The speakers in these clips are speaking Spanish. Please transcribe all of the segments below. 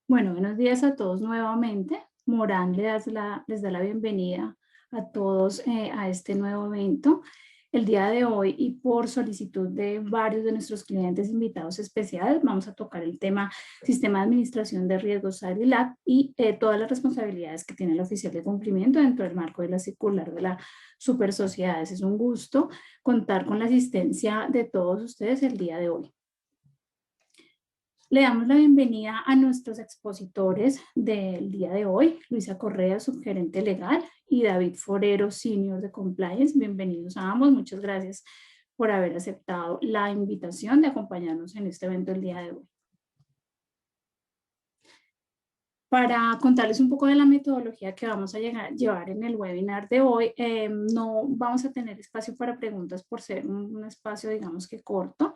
Bueno, buenos días a todos nuevamente. Morán les da la bienvenida a todos a este nuevo evento. El día de hoy y por solicitud de varios de nuestros clientes invitados especiales, vamos a tocar el tema Sistema de Administración de Riesgos SARILAC y todas las responsabilidades que tiene el oficial de cumplimiento dentro del marco de la circular de la Super Sociedades. Es un gusto contar con la asistencia de todos ustedes el día de hoy. Le damos la bienvenida a nuestros expositores del día de hoy, Luisa Correa, subgerente legal, y David Forero, senior de compliance. Bienvenidos a ambos. Muchas gracias por haber aceptado la invitación de acompañarnos en este evento el día de hoy. Para contarles un poco de la metodología que vamos a llevar en el webinar de hoy, no vamos a tener espacio para preguntas por ser un espacio, digamos que corto.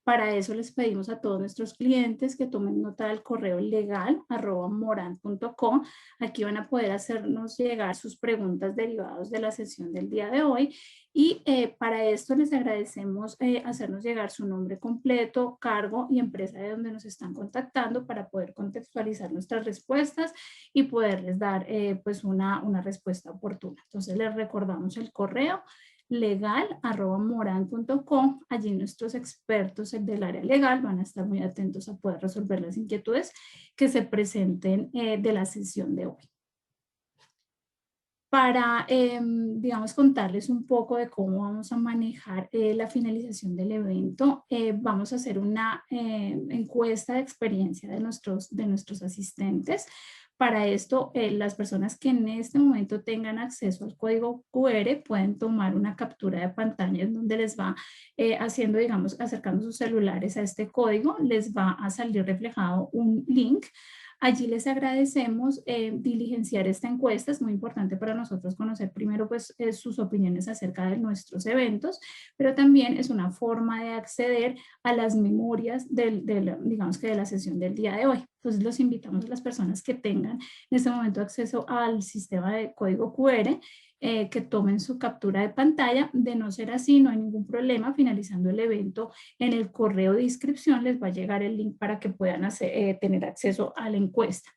Para eso les pedimos a todos nuestros clientes que tomen nota del correo legal@moran.com. Aquí van a poder hacernos llegar sus preguntas derivadas de la sesión del día de hoy. Y para esto les agradecemos hacernos llegar su nombre completo, cargo y empresa de donde nos están contactando para poder contextualizar nuestras respuestas y poderles dar pues una respuesta oportuna. Entonces les recordamos el correo legal@moran.com. Allí nuestros expertos del área legal van a estar muy atentos a poder resolver las inquietudes que se presenten de la sesión de hoy. Para, digamos, contarles un poco de cómo vamos a manejar la finalización del evento, vamos a hacer una encuesta de experiencia de nuestros asistentes. Para esto, las personas que en este momento tengan acceso al código QR pueden tomar una captura de pantalla en donde les va haciendo, digamos, acercando sus celulares a este código, les va a salir reflejado un link. Allí les agradecemos diligenciar esta encuesta. Es muy importante para nosotros conocer primero pues, sus opiniones acerca de nuestros eventos, pero también es una forma de acceder a las memorias digamos que de la sesión del día de hoy. Entonces los invitamos a las personas que tengan en este momento acceso al sistema de código QR que tomen su captura de pantalla. De no ser así, no hay ningún problema. Finalizando el evento, en el correo de inscripción les va a llegar el link para que puedan tener acceso a la encuesta.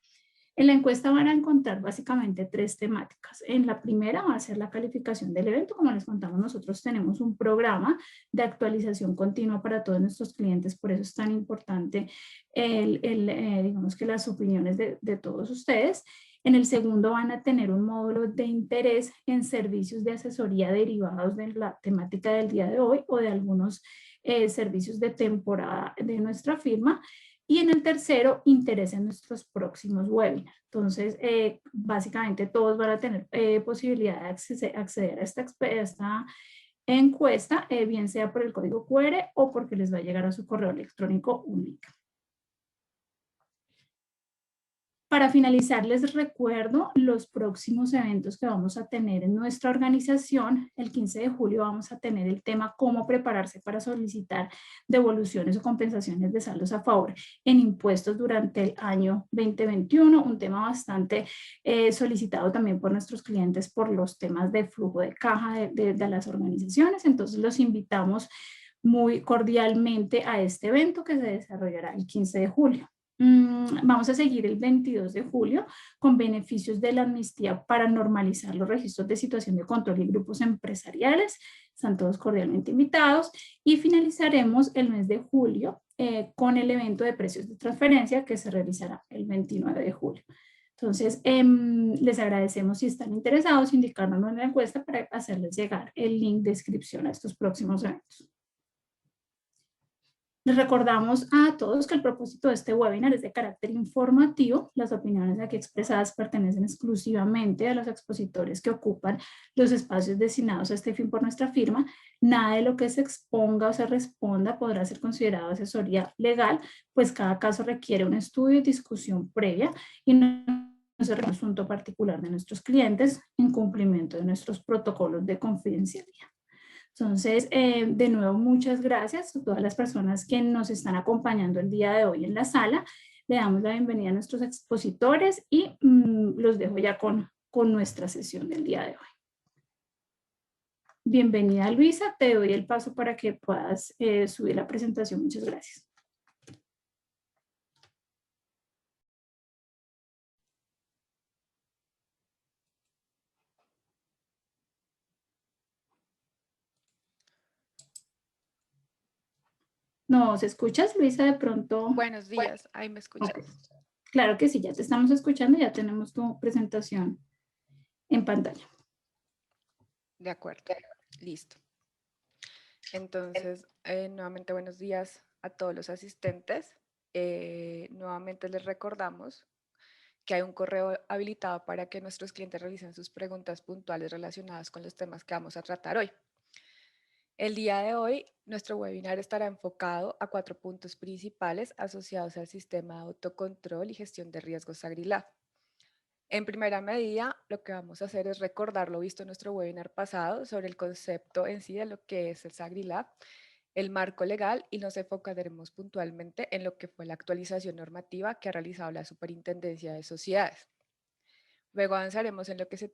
En la encuesta van a encontrar básicamente tres temáticas. En la primera va a ser la calificación del evento. Como les contamos, nosotros tenemos un programa de actualización continua para todos nuestros clientes. Por eso es tan importante digamos que las opiniones de todos ustedes. En el segundo van a tener un módulo de interés en servicios de asesoría derivados de la temática del día de hoy o de algunos servicios de temporada de nuestra firma. Y en el tercero, interés en nuestros próximos webinars. Entonces, básicamente todos van a tener posibilidad de acceder a esta encuesta, bien sea por el código QR o porque les va a llegar a su correo electrónico un link. Para finalizar, les recuerdo los próximos eventos que vamos a tener en nuestra organización. El 15 de julio vamos a tener el tema cómo prepararse para solicitar devoluciones o compensaciones de saldos a favor en impuestos durante el año 2021, un tema bastante solicitado también por nuestros clientes por los temas de flujo de caja de las organizaciones. Entonces los invitamos muy cordialmente a este evento que se desarrollará el 15 de julio. Vamos a seguir el 22 de julio con beneficios de la amnistía para normalizar los registros de situación de control y grupos empresariales. Están todos cordialmente invitados. Y finalizaremos el mes de julio con el evento de precios de transferencia que se realizará el 29 de julio. Entonces, les agradecemos si están interesados, indicárnoslo en la encuesta para hacerles llegar el link de inscripción a estos próximos eventos. Les recordamos a todos que el propósito de este webinar es de carácter informativo. Las opiniones aquí expresadas pertenecen exclusivamente a los expositores que ocupan los espacios destinados a este fin por nuestra firma. Nada de lo que se exponga o se responda podrá ser considerado asesoría legal, pues cada caso requiere un estudio y discusión previa y no es un asunto particular de nuestros clientes en cumplimiento de nuestros protocolos de confidencialidad. Entonces, de nuevo, muchas gracias a todas las personas que nos están acompañando el día de hoy en la sala. Le damos la bienvenida a nuestros expositores y los dejo ya con nuestra sesión del día de hoy. Bienvenida, Luisa. Te doy el paso para que puedas subir la presentación. Muchas gracias. ¿Nos escuchas, Luisa, de pronto? Buenos días, ahí me Ok. escuchan. Claro que sí, ya te estamos escuchando, ya tenemos tu presentación en pantalla. De acuerdo, listo. Entonces, nuevamente buenos días a todos los asistentes. Nuevamente les recordamos que hay un correo habilitado para que nuestros clientes realicen sus preguntas puntuales relacionadas con los temas que vamos a tratar hoy. El día de hoy, nuestro webinar estará enfocado a 4 puntos principales asociados al sistema de autocontrol y gestión de riesgos AgriLab. En primera medida, lo que vamos a hacer es recordar lo visto en nuestro webinar pasado sobre el concepto en sí de lo que es el SagriLab, el marco legal, y nos enfocaremos puntualmente en lo que fue la actualización normativa que ha realizado la Superintendencia de Sociedades. Luego avanzaremos en lo que se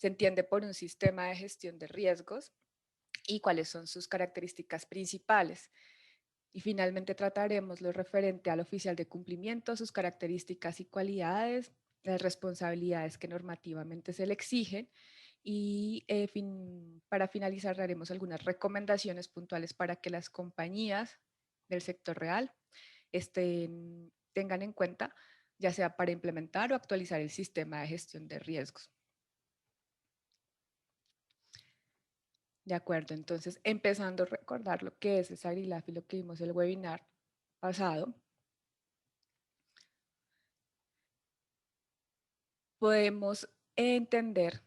entiende por un sistema de gestión de riesgos y cuáles son sus características principales. Y finalmente trataremos lo referente al oficial de cumplimiento, sus características y cualidades, las responsabilidades que normativamente se le exigen y para finalizar daremos algunas recomendaciones puntuales para que las compañías del sector real tengan en cuenta, ya sea para implementar o actualizar el sistema de gestión de riesgos. De acuerdo, entonces empezando a recordar lo que es el SagriLab y lo que vimos en el webinar pasado, podemos entender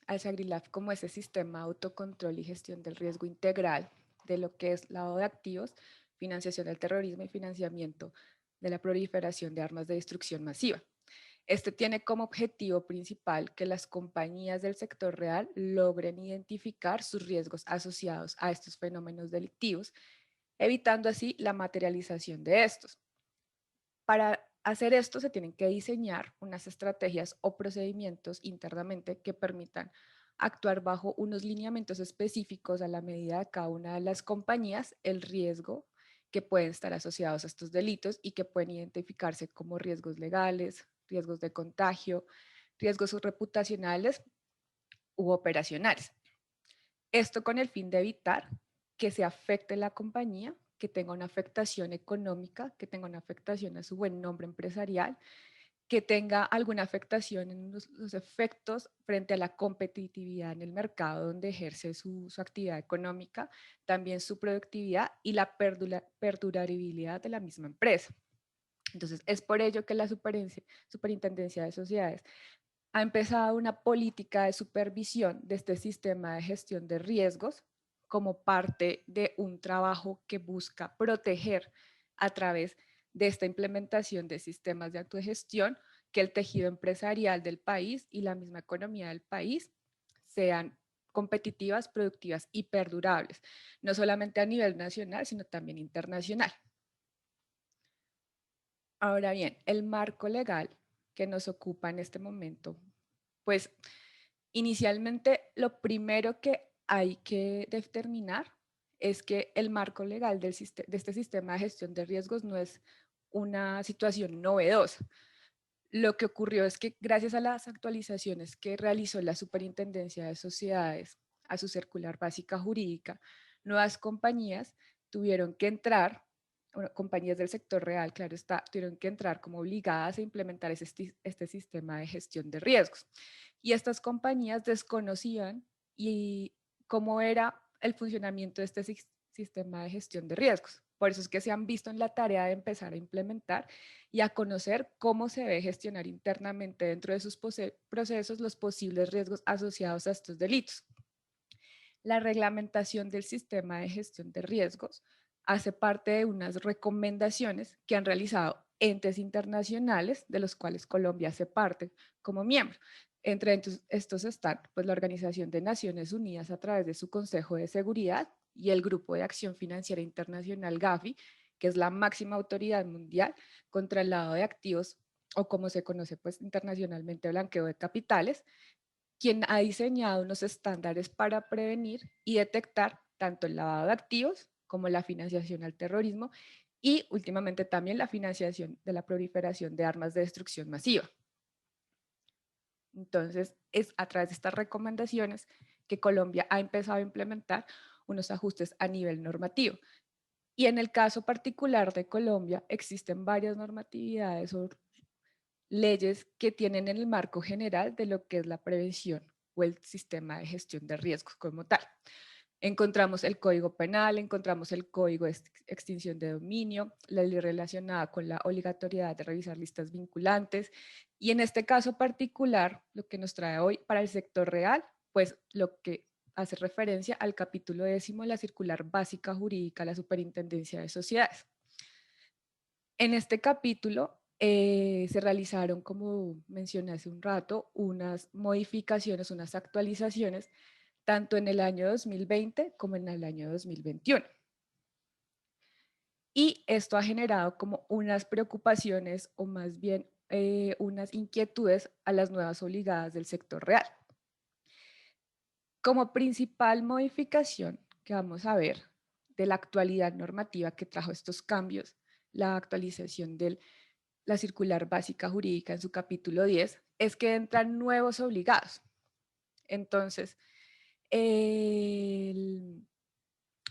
al SagriLab como ese sistema de autocontrol y gestión del riesgo integral de lo que es lavado de activos, financiación del terrorismo y financiamiento de la proliferación de armas de destrucción masiva. Este tiene como objetivo principal que las compañías del sector real logren identificar sus riesgos asociados a estos fenómenos delictivos, evitando así la materialización de estos. Para hacer esto se tienen que diseñar unas estrategias o procedimientos internamente que permitan actuar bajo unos lineamientos específicos a la medida de cada una de las compañías, el riesgo que pueden estar asociados a estos delitos y que pueden identificarse como riesgos legales, riesgos de contagio, riesgos reputacionales u operacionales. Esto con el fin de evitar que se afecte la compañía, que tenga una afectación económica, que tenga una afectación a su buen nombre empresarial, que tenga alguna afectación en los efectos frente a la competitividad en el mercado donde ejerce su actividad económica, también su productividad y la perdurabilidad de la misma empresa. Entonces, es por ello que la Superintendencia de Sociedades ha empezado una política de supervisión de este sistema de gestión de riesgos como parte de un trabajo que busca proteger a través de esta implementación de sistemas de autogestión que el tejido empresarial del país y la misma economía del país sean competitivas, productivas y perdurables, no solamente a nivel nacional, sino también internacional. Ahora bien, el marco legal que nos ocupa en este momento, pues inicialmente lo primero que hay que determinar es que el marco legal de este sistema de gestión de riesgos no es una situación novedosa. Lo que ocurrió es que gracias a las actualizaciones que realizó la Superintendencia de Sociedades a su circular básica jurídica, nuevas compañías tuvieron que entrar, bueno, compañías del sector real, claro está, tuvieron que entrar como obligadas a implementar este sistema de gestión de riesgos. Y estas compañías desconocían y cómo era el funcionamiento de este sistema de gestión de riesgos. Por eso es que se han visto en la tarea de empezar a implementar y a conocer cómo se debe gestionar internamente dentro de sus procesos los posibles riesgos asociados a estos delitos. La reglamentación del sistema de gestión de riesgos hace parte de unas recomendaciones que han realizado entes internacionales, de los cuales Colombia hace parte como miembro. Entre estos están pues, la Organización de Naciones Unidas a través de su Consejo de Seguridad y el Grupo de Acción Financiera Internacional GAFI, que es la máxima autoridad mundial contra el lavado de activos o como se conoce pues internacionalmente blanqueo de capitales, quien ha diseñado unos estándares para prevenir y detectar tanto el lavado de activos como la financiación al terrorismo y últimamente también la financiación de la proliferación de armas de destrucción masiva. Entonces, es a través de estas recomendaciones que Colombia ha empezado a implementar unos ajustes a nivel normativo. Y en el caso particular de Colombia, existen varias normatividades o leyes que tienen el marco general de lo que es la prevención o el sistema de gestión de riesgos como tal. Encontramos el Código Penal, encontramos el Código de Extinción de Dominio, la ley relacionada con la obligatoriedad de revisar listas vinculantes y en este caso particular, lo que nos trae hoy para el sector real, pues lo que hace referencia al capítulo 10 de la Circular Básica Jurídica de la Superintendencia de Sociedades. En este capítulo se realizaron, como mencioné hace un rato, unas modificaciones, unas actualizaciones, tanto en el año 2020 como en el año 2021. Y esto ha generado como unas preocupaciones o más bien unas inquietudes a las nuevas obligadas del sector real. Como principal modificación que vamos a ver de la actualidad normativa que trajo estos cambios, la actualización de la circular básica jurídica en su capítulo 10, es que entran nuevos obligados. Entonces,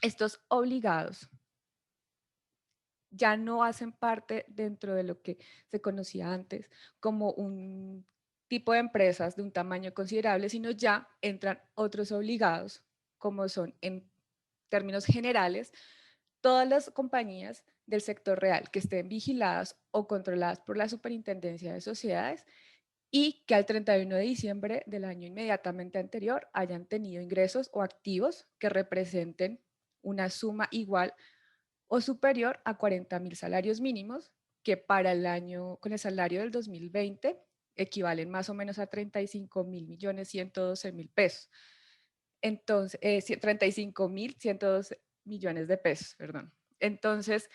estos obligados ya no hacen parte dentro de lo que se conocía antes como un tipo de empresas de un tamaño considerable, sino ya entran otros obligados, como son en términos generales todas las compañías del sector real que estén vigiladas o controladas por la Superintendencia de Sociedades y que al 31 de diciembre del año inmediatamente anterior hayan tenido ingresos o activos que representen una suma igual o superior a 40.000 salarios mínimos, que para el año con el salario del 2020 equivalen más o menos a 35.112.000 pesos. Entonces, 35.112 millones de pesos, perdón. Entonces,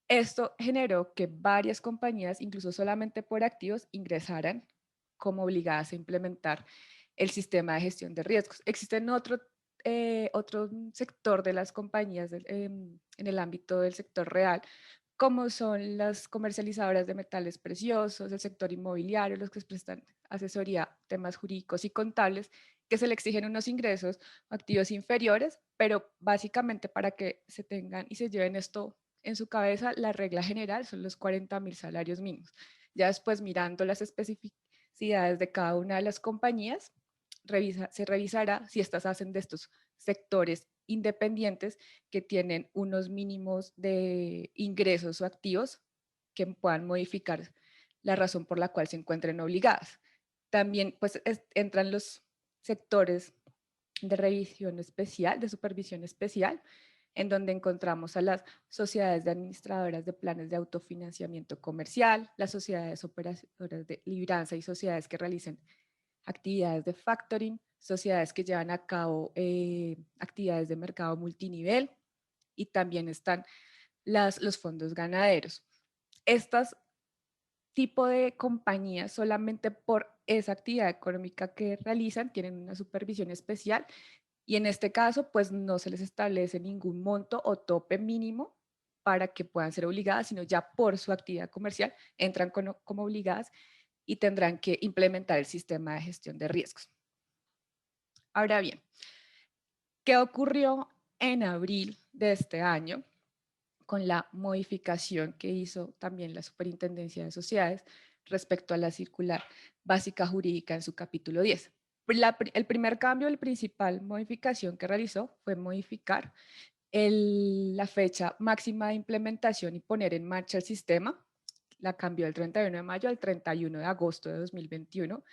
esto generó que varias compañías, incluso solamente por activos, ingresaran como obligadas a implementar el sistema de gestión de riesgos. Existen otro sector de las compañías en el ámbito del sector real, como son las comercializadoras de metales preciosos, el sector inmobiliario, los que prestan asesoría, temas jurídicos y contables, que se le exigen unos ingresos activos inferiores, pero básicamente para que se tengan y se lleven esto en su cabeza, la regla general son los 40.000 salarios mínimos. Ya después, mirando las especificidades de cada una de las compañías, se revisará si estas hacen de estos sectores independientes que tienen unos mínimos de ingresos o activos que puedan modificar la razón por la cual se encuentren obligadas. También pues entran los sectores de revisión especial, de supervisión especial, en donde encontramos a las sociedades de administradoras de planes de autofinanciamiento comercial, las sociedades operadoras de libranza y sociedades que realicen actividades de factoring, sociedades que llevan a cabo actividades de mercado multinivel y también están los fondos ganaderos. Estas tipo de compañías solamente por esa actividad económica que realizan tienen una supervisión especial y en este caso pues no se les establece ningún monto o tope mínimo para que puedan ser obligadas, sino ya por su actividad comercial entran como obligadas y tendrán que implementar el sistema de gestión de riesgos. Ahora bien, ¿qué ocurrió en abril de este año con la modificación que hizo también la Superintendencia de Sociedades respecto a la circular básica jurídica en su capítulo 10? El primer cambio, la principal modificación que realizó fue modificar la fecha máxima de implementación y poner en marcha el sistema. La cambió del 31 de mayo al 31 de agosto de 2021.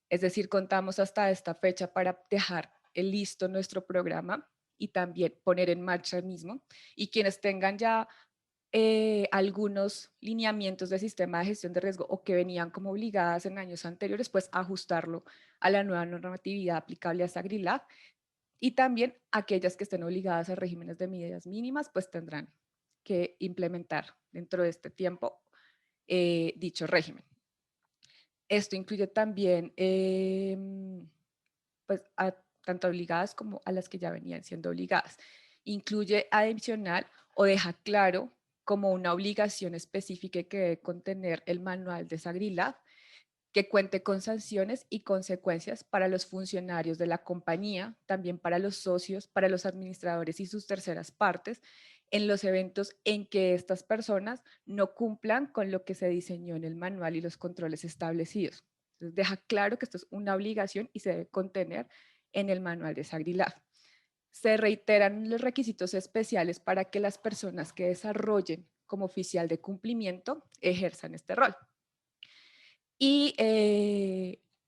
Es decir, contamos hasta esta fecha para dejar listo nuestro programa y también poner en marcha el mismo. Y quienes tengan ya algunos lineamientos de sistema de gestión de riesgo o que venían como obligadas en años anteriores, pues ajustarlo a la nueva normatividad aplicable a SAGRILAB. Y también aquellas que estén obligadas a regímenes de medidas mínimas, pues tendrán que implementar dentro de este tiempo dicho régimen. Esto incluye también pues, a tanto obligadas como a las que ya venían siendo obligadas. Incluye adicional o deja claro como una obligación específica que debe contener el manual de SAGRILAB, que cuente con sanciones y consecuencias para los funcionarios de la compañía, también para los socios, para los administradores y sus terceras partes, en los eventos en que estas personas no cumplan con lo que se diseñó en el manual y los controles establecidos. Entonces, deja claro que esto es una obligación y se debe contener en el manual de SagriLab. Se reiteran los requisitos especiales para que las personas que desarrollen como oficial de cumplimiento ejerzan este rol. Y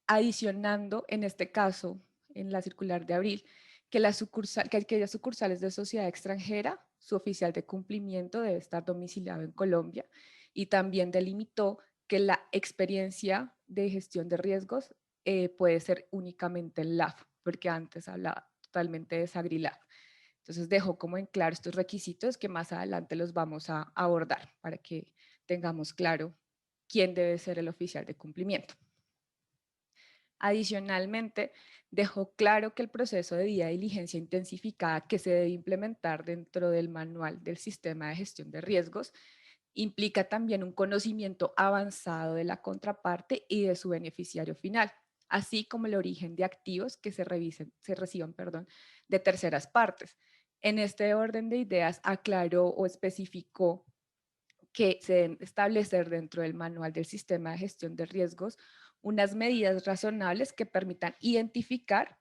adicionando, en este caso, en la circular de abril, que aquellas sucursales de sociedad extranjera, su oficial de cumplimiento debe estar domiciliado en Colombia, y también delimitó que la experiencia de gestión de riesgos puede ser únicamente en LAF, porque antes hablaba totalmente de SagriLab. Entonces dejó como en claro estos requisitos que más adelante los vamos a abordar para que tengamos claro quién debe ser el oficial de cumplimiento. Adicionalmente, dejó claro que el proceso de debida diligencia intensificada que se debe implementar dentro del manual del sistema de gestión de riesgos implica también un conocimiento avanzado de la contraparte y de su beneficiario final, así como el origen de activos que se reciban de terceras partes. En este orden de ideas aclaró o especificó que se deben establecer dentro del manual del sistema de gestión de riesgos unas medidas razonables que permitan identificar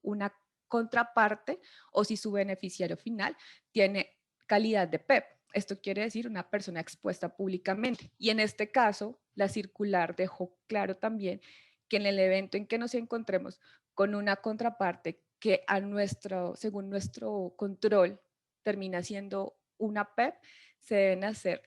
una contraparte o si su beneficiario final tiene calidad de PEP. Esto quiere decir una persona expuesta públicamente. Y en este caso, la circular dejó claro también que en el evento en que nos encontremos con una contraparte que según nuestro control termina siendo una PEP, se deben hacer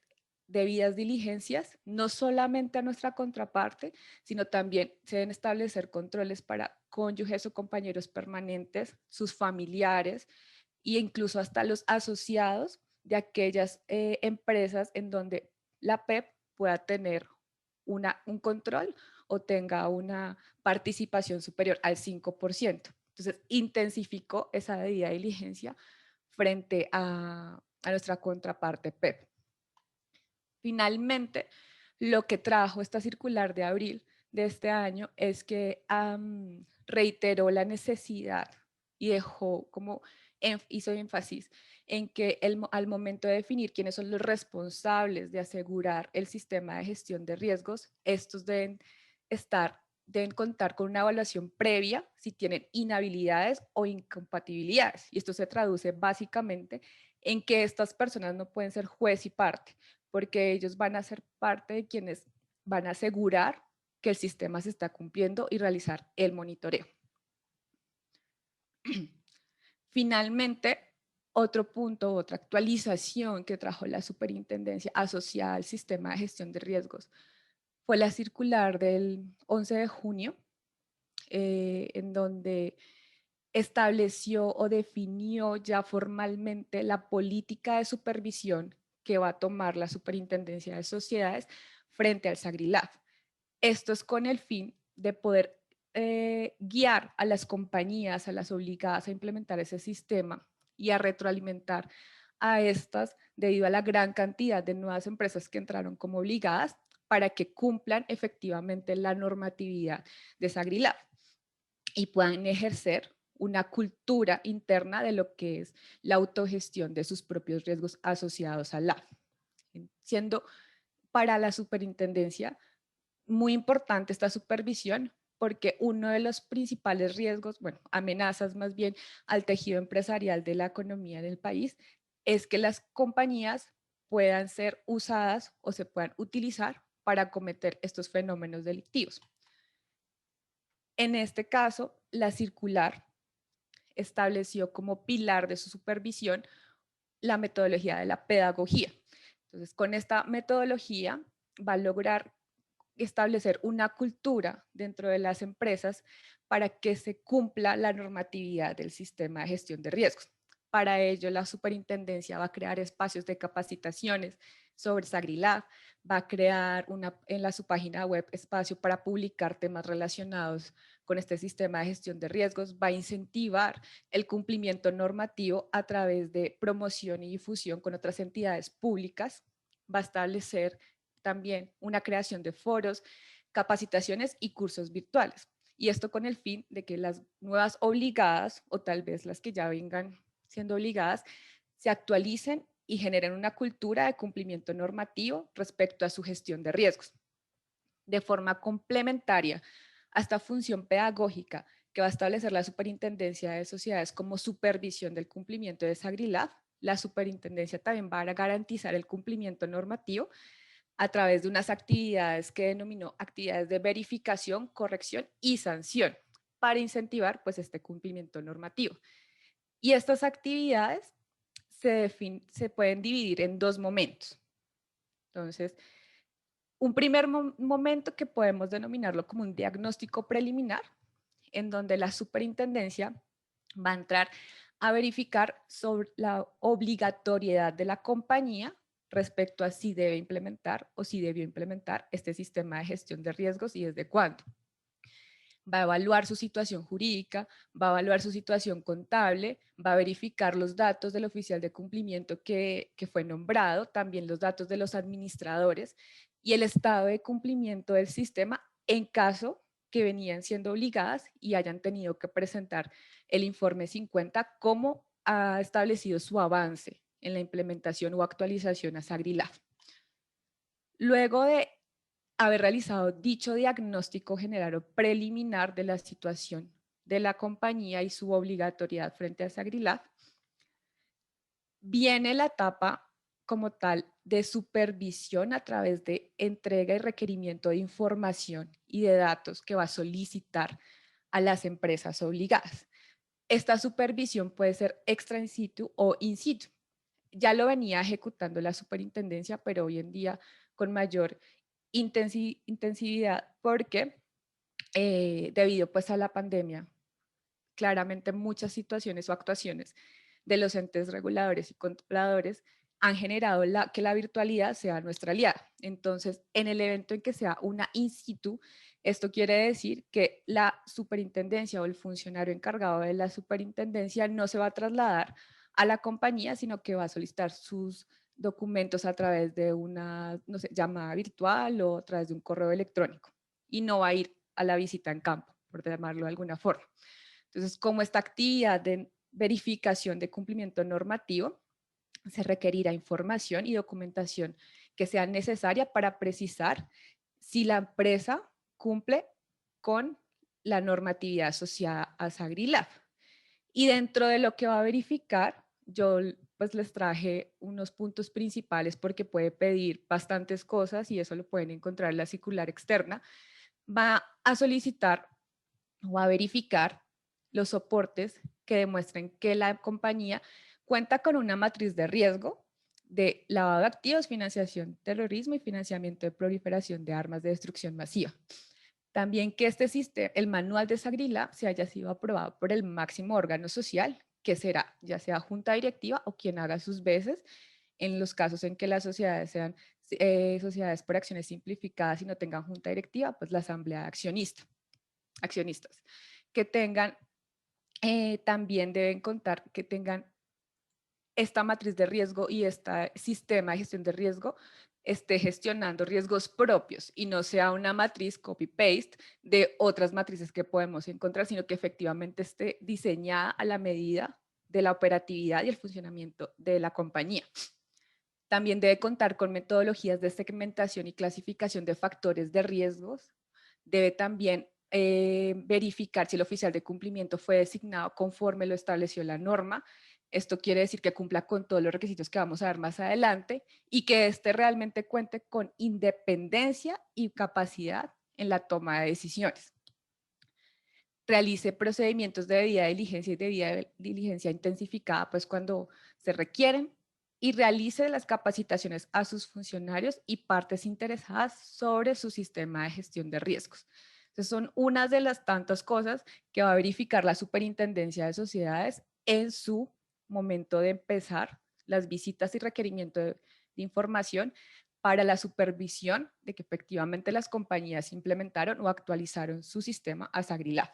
debidas diligencias, no solamente a nuestra contraparte, sino también se deben establecer controles para cónyuges o compañeros permanentes, sus familiares e incluso hasta los asociados de aquellas empresas en donde la PEP pueda tener un control o tenga una participación superior al 5%. Entonces, intensificó esa debida diligencia frente a nuestra contraparte PEP. Finalmente, lo que trajo esta circular de abril de este año es que reiteró la necesidad y dejó como hizo énfasis en que al momento de definir quiénes son los responsables de asegurar el sistema de gestión de riesgos, estos deben contar con una evaluación previa si tienen inhabilidades o incompatibilidades. Y esto se traduce básicamente en que estas personas no pueden ser juez y parte, porque ellos van a ser parte de quienes van a asegurar que el sistema se está cumpliendo y realizar el monitoreo. Finalmente, otro punto, otra actualización que trajo la superintendencia asociada al sistema de gestión de riesgos fue la circular del 11 de junio, en donde estableció o definió ya formalmente la política de supervisión que va a tomar la Superintendencia de Sociedades frente al SagriLab. Esto es con el fin de poder guiar a las compañías, a las obligadas a implementar ese sistema y a retroalimentar a estas debido a la gran cantidad de nuevas empresas que entraron como obligadas para que cumplan efectivamente la normatividad de SagriLab y puedan ejercer una cultura interna de lo que es la autogestión de sus propios riesgos asociados al LAF. Siendo para la superintendencia muy importante esta supervisión porque uno de los principales riesgos, bueno, amenazas más bien al tejido empresarial de la economía del país, es que las compañías puedan ser usadas o se puedan utilizar para cometer estos fenómenos delictivos. En este caso, la circular estableció como pilar de su supervisión la metodología de la pedagogía. Entonces, con esta metodología va a lograr establecer una cultura dentro de las empresas para que se cumpla la normatividad del sistema de gestión de riesgos. Para ello, la superintendencia va a crear espacios de capacitaciones sobre SagriLab, va a crear su página web espacio para publicar temas relacionados con este sistema de gestión de riesgos, va a incentivar el cumplimiento normativo a través de promoción y difusión con otras entidades públicas, va a establecer también una creación de foros capacitaciones y cursos virtuales. Y esto con el fin de que las nuevas obligadas, o tal vez las que ya vengan siendo obligadas, se actualicen y generen una cultura de cumplimiento normativo respecto a su gestión de riesgos. De forma complementaria a esta función pedagógica que va a establecer la Superintendencia de Sociedades como supervisión del cumplimiento de SAGRILAF, la Superintendencia también va a garantizar el cumplimiento normativo a través de unas actividades que denominó actividades de verificación, corrección y sanción para incentivar pues este cumplimiento normativo. Y estas actividades se pueden dividir en dos momentos. Entonces, un primer momento que podemos denominarlo como un diagnóstico preliminar, en donde la superintendencia va a entrar a verificar sobre la obligatoriedad de la compañía respecto a si debe implementar o si debió implementar este sistema de gestión de riesgos y desde cuándo. Va a evaluar su situación jurídica, va a evaluar su situación contable, va a verificar los datos del oficial de cumplimiento que fue nombrado, también los datos de los administradores y el estado de cumplimiento del sistema en caso que venían siendo obligadas y hayan tenido que presentar el informe 50, cómo ha establecido su avance en la implementación o actualización a SAGRILAF. Luego de haber realizado dicho diagnóstico general o preliminar de la situación de la compañía y su obligatoriedad frente a SAGRILAF, viene la etapa como tal de supervisión a través de entrega y requerimiento de información y de datos que va a solicitar a las empresas obligadas. Esta supervisión puede ser extra in situ o in situ. Ya lo venía ejecutando la superintendencia, pero hoy en día con mayor intensividad porque debido pues a la pandemia, claramente muchas situaciones o actuaciones de los entes reguladores y controladores han generado que la virtualidad sea nuestra aliada. Entonces, en el evento en que sea una in situ, esto quiere decir que la superintendencia o el funcionario encargado de la superintendencia no se va a trasladar a la compañía, sino que va a solicitar sus documentos a través de una, no sé, llamada virtual o a través de un correo electrónico y no va a ir a la visita en campo, por llamarlo de alguna forma. Entonces, como esta actividad de verificación de cumplimiento normativo, se requerirá información y documentación que sea necesaria para precisar si la empresa cumple con la normatividad asociada a SAGRILAF. Y dentro de lo que va a verificar, yo pues les traje unos puntos principales porque puede pedir bastantes cosas y eso lo pueden encontrar en la circular externa. Va a solicitar o a verificar los soportes que demuestren que la compañía cuenta con una matriz de riesgo de lavado de activos, financiación, terrorismo y financiamiento de proliferación de armas de destrucción masiva. También que este sistema, el manual de SAGRILAF, se haya sido aprobado por el máximo órgano social, que será ya sea junta directiva o quien haga sus veces, en los casos en que las sociedades sean sociedades por acciones simplificadas y no tengan junta directiva, pues la asamblea de accionistas, que tengan, también deben contar que tengan esta matriz de riesgo y este sistema de gestión de riesgo esté gestionando riesgos propios y no sea una matriz copy-paste de otras matrices que podemos encontrar, sino que efectivamente esté diseñada a la medida de la operatividad y el funcionamiento de la compañía. También debe contar con metodologías de segmentación y clasificación de factores de riesgos. Debe también verificar si el oficial de cumplimiento fue designado conforme lo estableció la norma. Esto quiere decir que cumpla con todos los requisitos que vamos a ver más adelante y que éste realmente cuente con independencia y capacidad en la toma de decisiones. Realice procedimientos de debida diligencia y debida diligencia intensificada pues cuando se requieren y realice las capacitaciones a sus funcionarios y partes interesadas sobre su sistema de gestión de riesgos. Entonces son unas de las tantas cosas que va a verificar la Superintendencia de Sociedades en su momento de empezar las visitas y requerimiento de información para la supervisión de que efectivamente las compañías implementaron o actualizaron su sistema a SAGRILAF.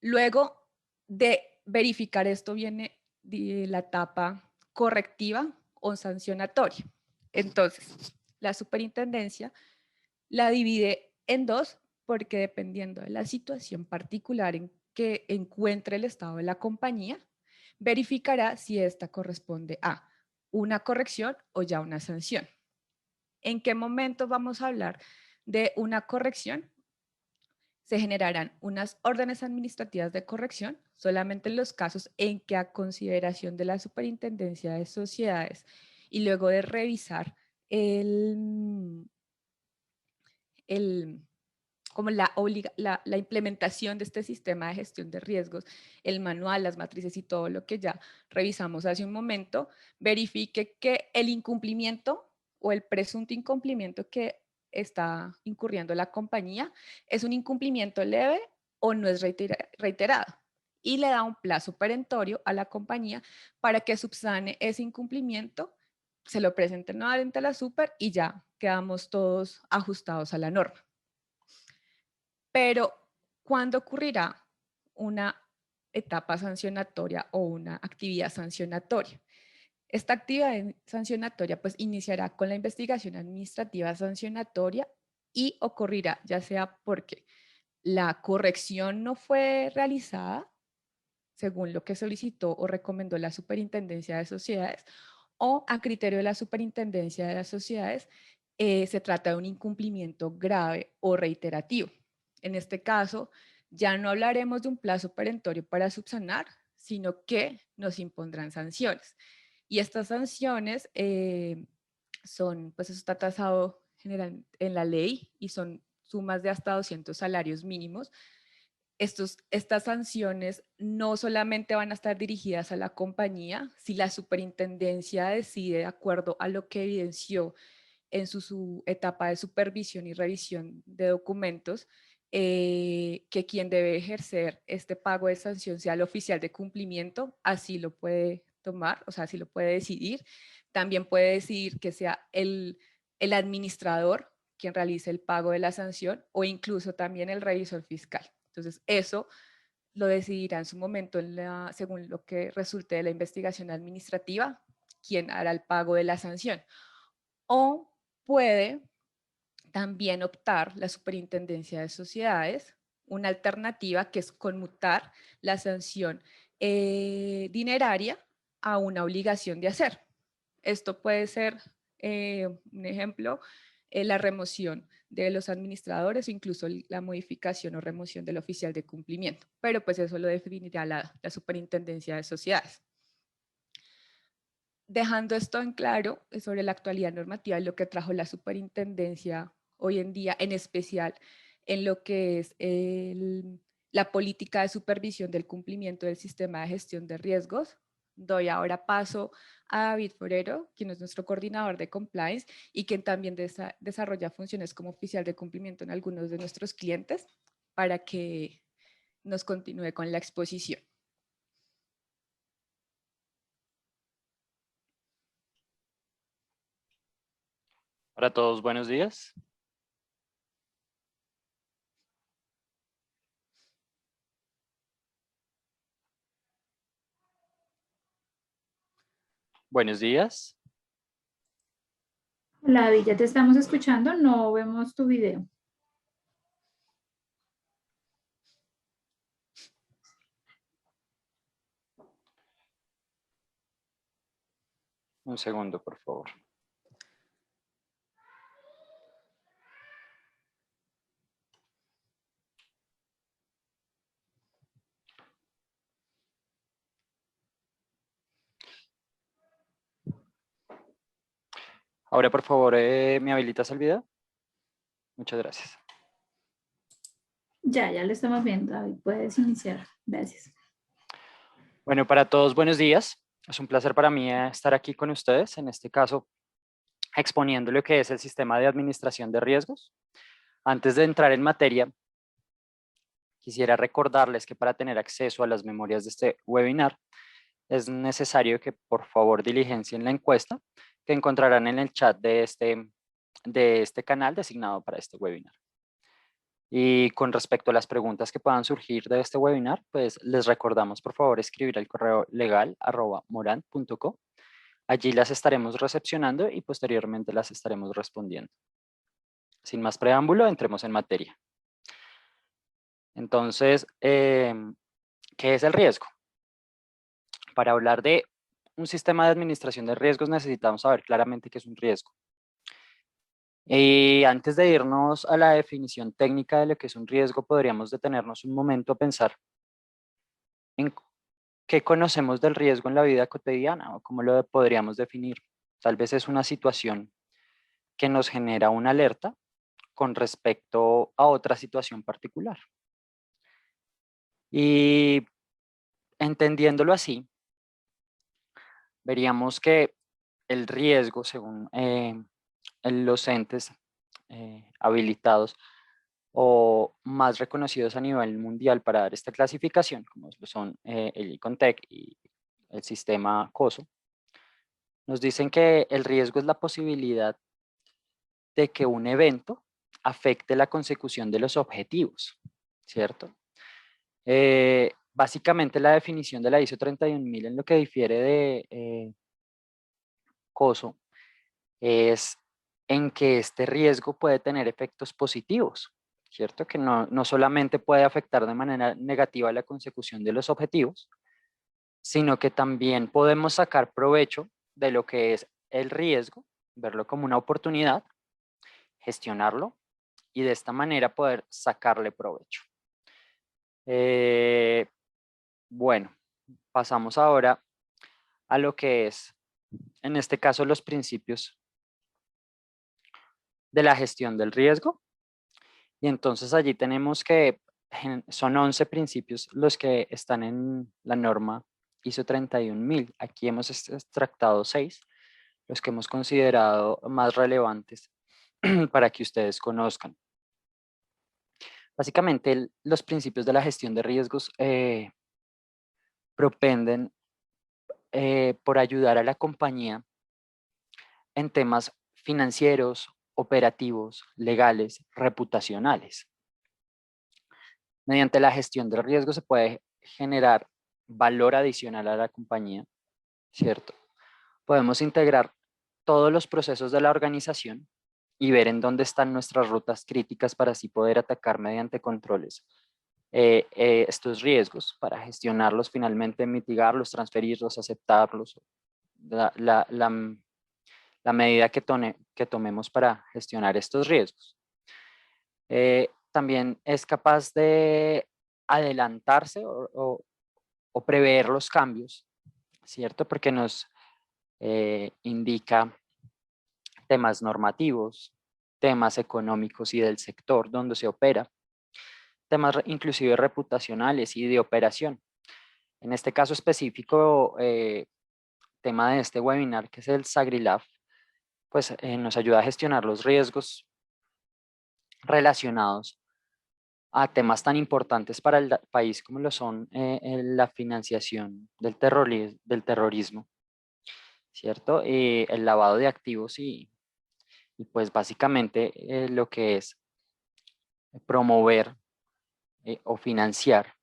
Luego de verificar esto viene la etapa correctiva o sancionatoria. Entonces, la superintendencia La divide en dos porque dependiendo de la situación particular en que encuentre el estado de la compañía, verificará si esta corresponde a una corrección o ya una sanción. ¿En qué momento vamos a hablar de una corrección? Se generarán unas órdenes administrativas de corrección solamente en los casos en que a consideración de la Superintendencia de Sociedades y luego de revisar como la implementación de este sistema de gestión de riesgos, el manual, las matrices y todo lo que ya revisamos hace un momento, verifique que el incumplimiento o el presunto incumplimiento que está incurriendo la compañía es un incumplimiento leve o no es reiterado. Y le da un plazo perentorio a la compañía para que subsane ese incumplimiento, se lo presente nuevamente a la super y ya quedamos todos ajustados a la norma. Pero, ¿cuándo ocurrirá una etapa sancionatoria o una actividad sancionatoria? Esta actividad sancionatoria pues iniciará con la investigación administrativa sancionatoria y ocurrirá ya sea porque la corrección no fue realizada según lo que solicitó o recomendó la Superintendencia de Sociedades o a criterio de la Superintendencia de las Sociedades se trata de un incumplimiento grave o reiterativo. En este caso, ya no hablaremos de un plazo perentorio para subsanar, sino que nos impondrán sanciones. Y estas sanciones son, pues eso está tasado general en la ley y son sumas de hasta 200 salarios mínimos. Estas sanciones no solamente van a estar dirigidas a la compañía, si la superintendencia decide, de acuerdo a lo que evidenció en su etapa de supervisión y revisión de documentos, que quien debe ejercer este pago de sanción sea el oficial de cumplimiento, así lo puede tomar, o sea, así lo puede decidir. También puede decidir que sea el administrador quien realice el pago de la sanción o incluso también el revisor fiscal. Entonces, eso lo decidirá en su momento según lo que resulte de la investigación administrativa, quién hará el pago de la sanción. O puede también optar la Superintendencia de Sociedades, una alternativa que es conmutar la sanción dineraria a una obligación de hacer. Esto puede ser, un ejemplo, la remoción de los administradores o incluso la modificación o remoción del oficial de cumplimiento, pero pues eso lo definirá la Superintendencia de Sociedades. Dejando esto en claro sobre la actualidad normativa y lo que trajo la superintendencia hoy en día, en especial en lo que es la política de supervisión del cumplimiento del sistema de gestión de riesgos, doy ahora paso a David Forero, quien es nuestro coordinador de compliance y quien también desarrolla funciones como oficial de cumplimiento en algunos de nuestros clientes, para que nos continúe con la exposición. Para todos, buenos días. Buenos días. Hola, David, ya te estamos escuchando, no vemos tu video. Un segundo, por favor. Ahora, por favor, ¿me habilitas el video? Muchas gracias. Ya lo estamos viendo, David, puedes iniciar. Gracias. Bueno, para todos, buenos días. Es un placer para mí estar aquí con ustedes, en este caso, exponiendo lo que es el sistema de administración de riesgos. Antes de entrar en materia, quisiera recordarles que para tener acceso a las memorias de este webinar, es necesario que por favor diligencien la encuesta que encontrarán en el chat de este canal designado para este webinar. Y con respecto a las preguntas que puedan surgir de este webinar, pues les recordamos por favor escribir al correo legal@morant.co. Allí las estaremos recepcionando y posteriormente las estaremos respondiendo. Sin más preámbulo, entremos en materia. Entonces, ¿qué es el riesgo? Para hablar de un sistema de administración de riesgos necesitamos saber claramente qué es un riesgo. Y antes de irnos a la definición técnica de lo que es un riesgo, podríamos detenernos un momento a pensar en qué conocemos del riesgo en la vida cotidiana o cómo lo podríamos definir. Tal vez es una situación que nos genera una alerta con respecto a otra situación particular. Y entendiéndolo así, veríamos que el riesgo, según los entes habilitados o más reconocidos a nivel mundial para dar esta clasificación, como lo son el ICONTEC y el sistema COSO, nos dicen que el riesgo es la posibilidad de que un evento afecte la consecución de los objetivos, ¿cierto? Básicamente la definición de la ISO 31000 en lo que difiere de COSO es en que este riesgo puede tener efectos positivos, ¿cierto? Que no solamente puede afectar de manera negativa la consecución de los objetivos, sino que también podemos sacar provecho de lo que es el riesgo, verlo como una oportunidad, gestionarlo y de esta manera poder sacarle provecho. Bueno, pasamos ahora a lo que es, en este caso, los principios de la gestión del riesgo. Y entonces allí tenemos que son 11 principios los que están en la norma ISO 31000. Aquí hemos extractado 6, los que hemos considerado más relevantes para que ustedes conozcan. Básicamente los principios de la gestión de riesgos propenden por ayudar a la compañía en temas financieros, operativos, legales, reputacionales. Mediante la gestión del riesgo se puede generar valor adicional a la compañía, ¿cierto? Podemos integrar todos los procesos de la organización y ver en dónde están nuestras rutas críticas para así poder atacar mediante controles estos riesgos, para gestionarlos finalmente, mitigarlos, transferirlos, aceptarlos, la medida que tomemos para gestionar estos riesgos. También es capaz de adelantarse o prever los cambios, ¿cierto? Porque nos indica temas normativos, temas económicos y del sector donde se opera, temas inclusive reputacionales y de operación. En este caso específico, tema de este webinar, que es el SagriLab, pues nos ayuda a gestionar los riesgos relacionados a temas tan importantes para el país como lo son la financiación del terrorismo, ¿cierto? El lavado de activos y pues básicamente lo que es promover o financiar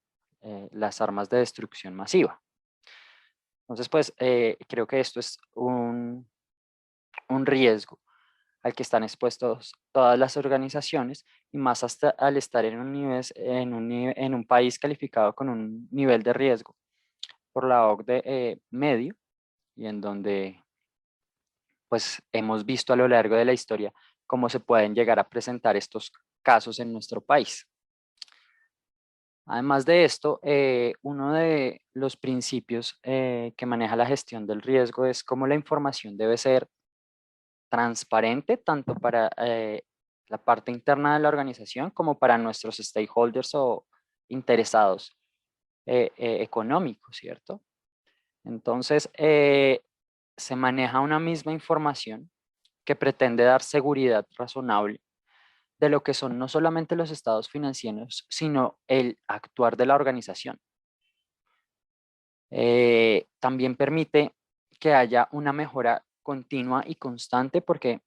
las armas de destrucción masiva. Entonces, pues creo que esto es un riesgo al que están expuestos todas las organizaciones y más hasta al estar en un país calificado con un nivel de riesgo por la OCDE medio y en donde pues hemos visto a lo largo de la historia cómo se pueden llegar a presentar estos casos en nuestro país. Además de esto, uno de los principios que maneja la gestión del riesgo es cómo la información debe ser transparente tanto para la parte interna de la organización como para nuestros stakeholders o interesados económicos, ¿cierto? Entonces, se maneja una misma información que pretende dar seguridad razonable de lo que son no solamente los estados financieros, sino el actuar de la organización. También permite que haya una mejora continua y constante porque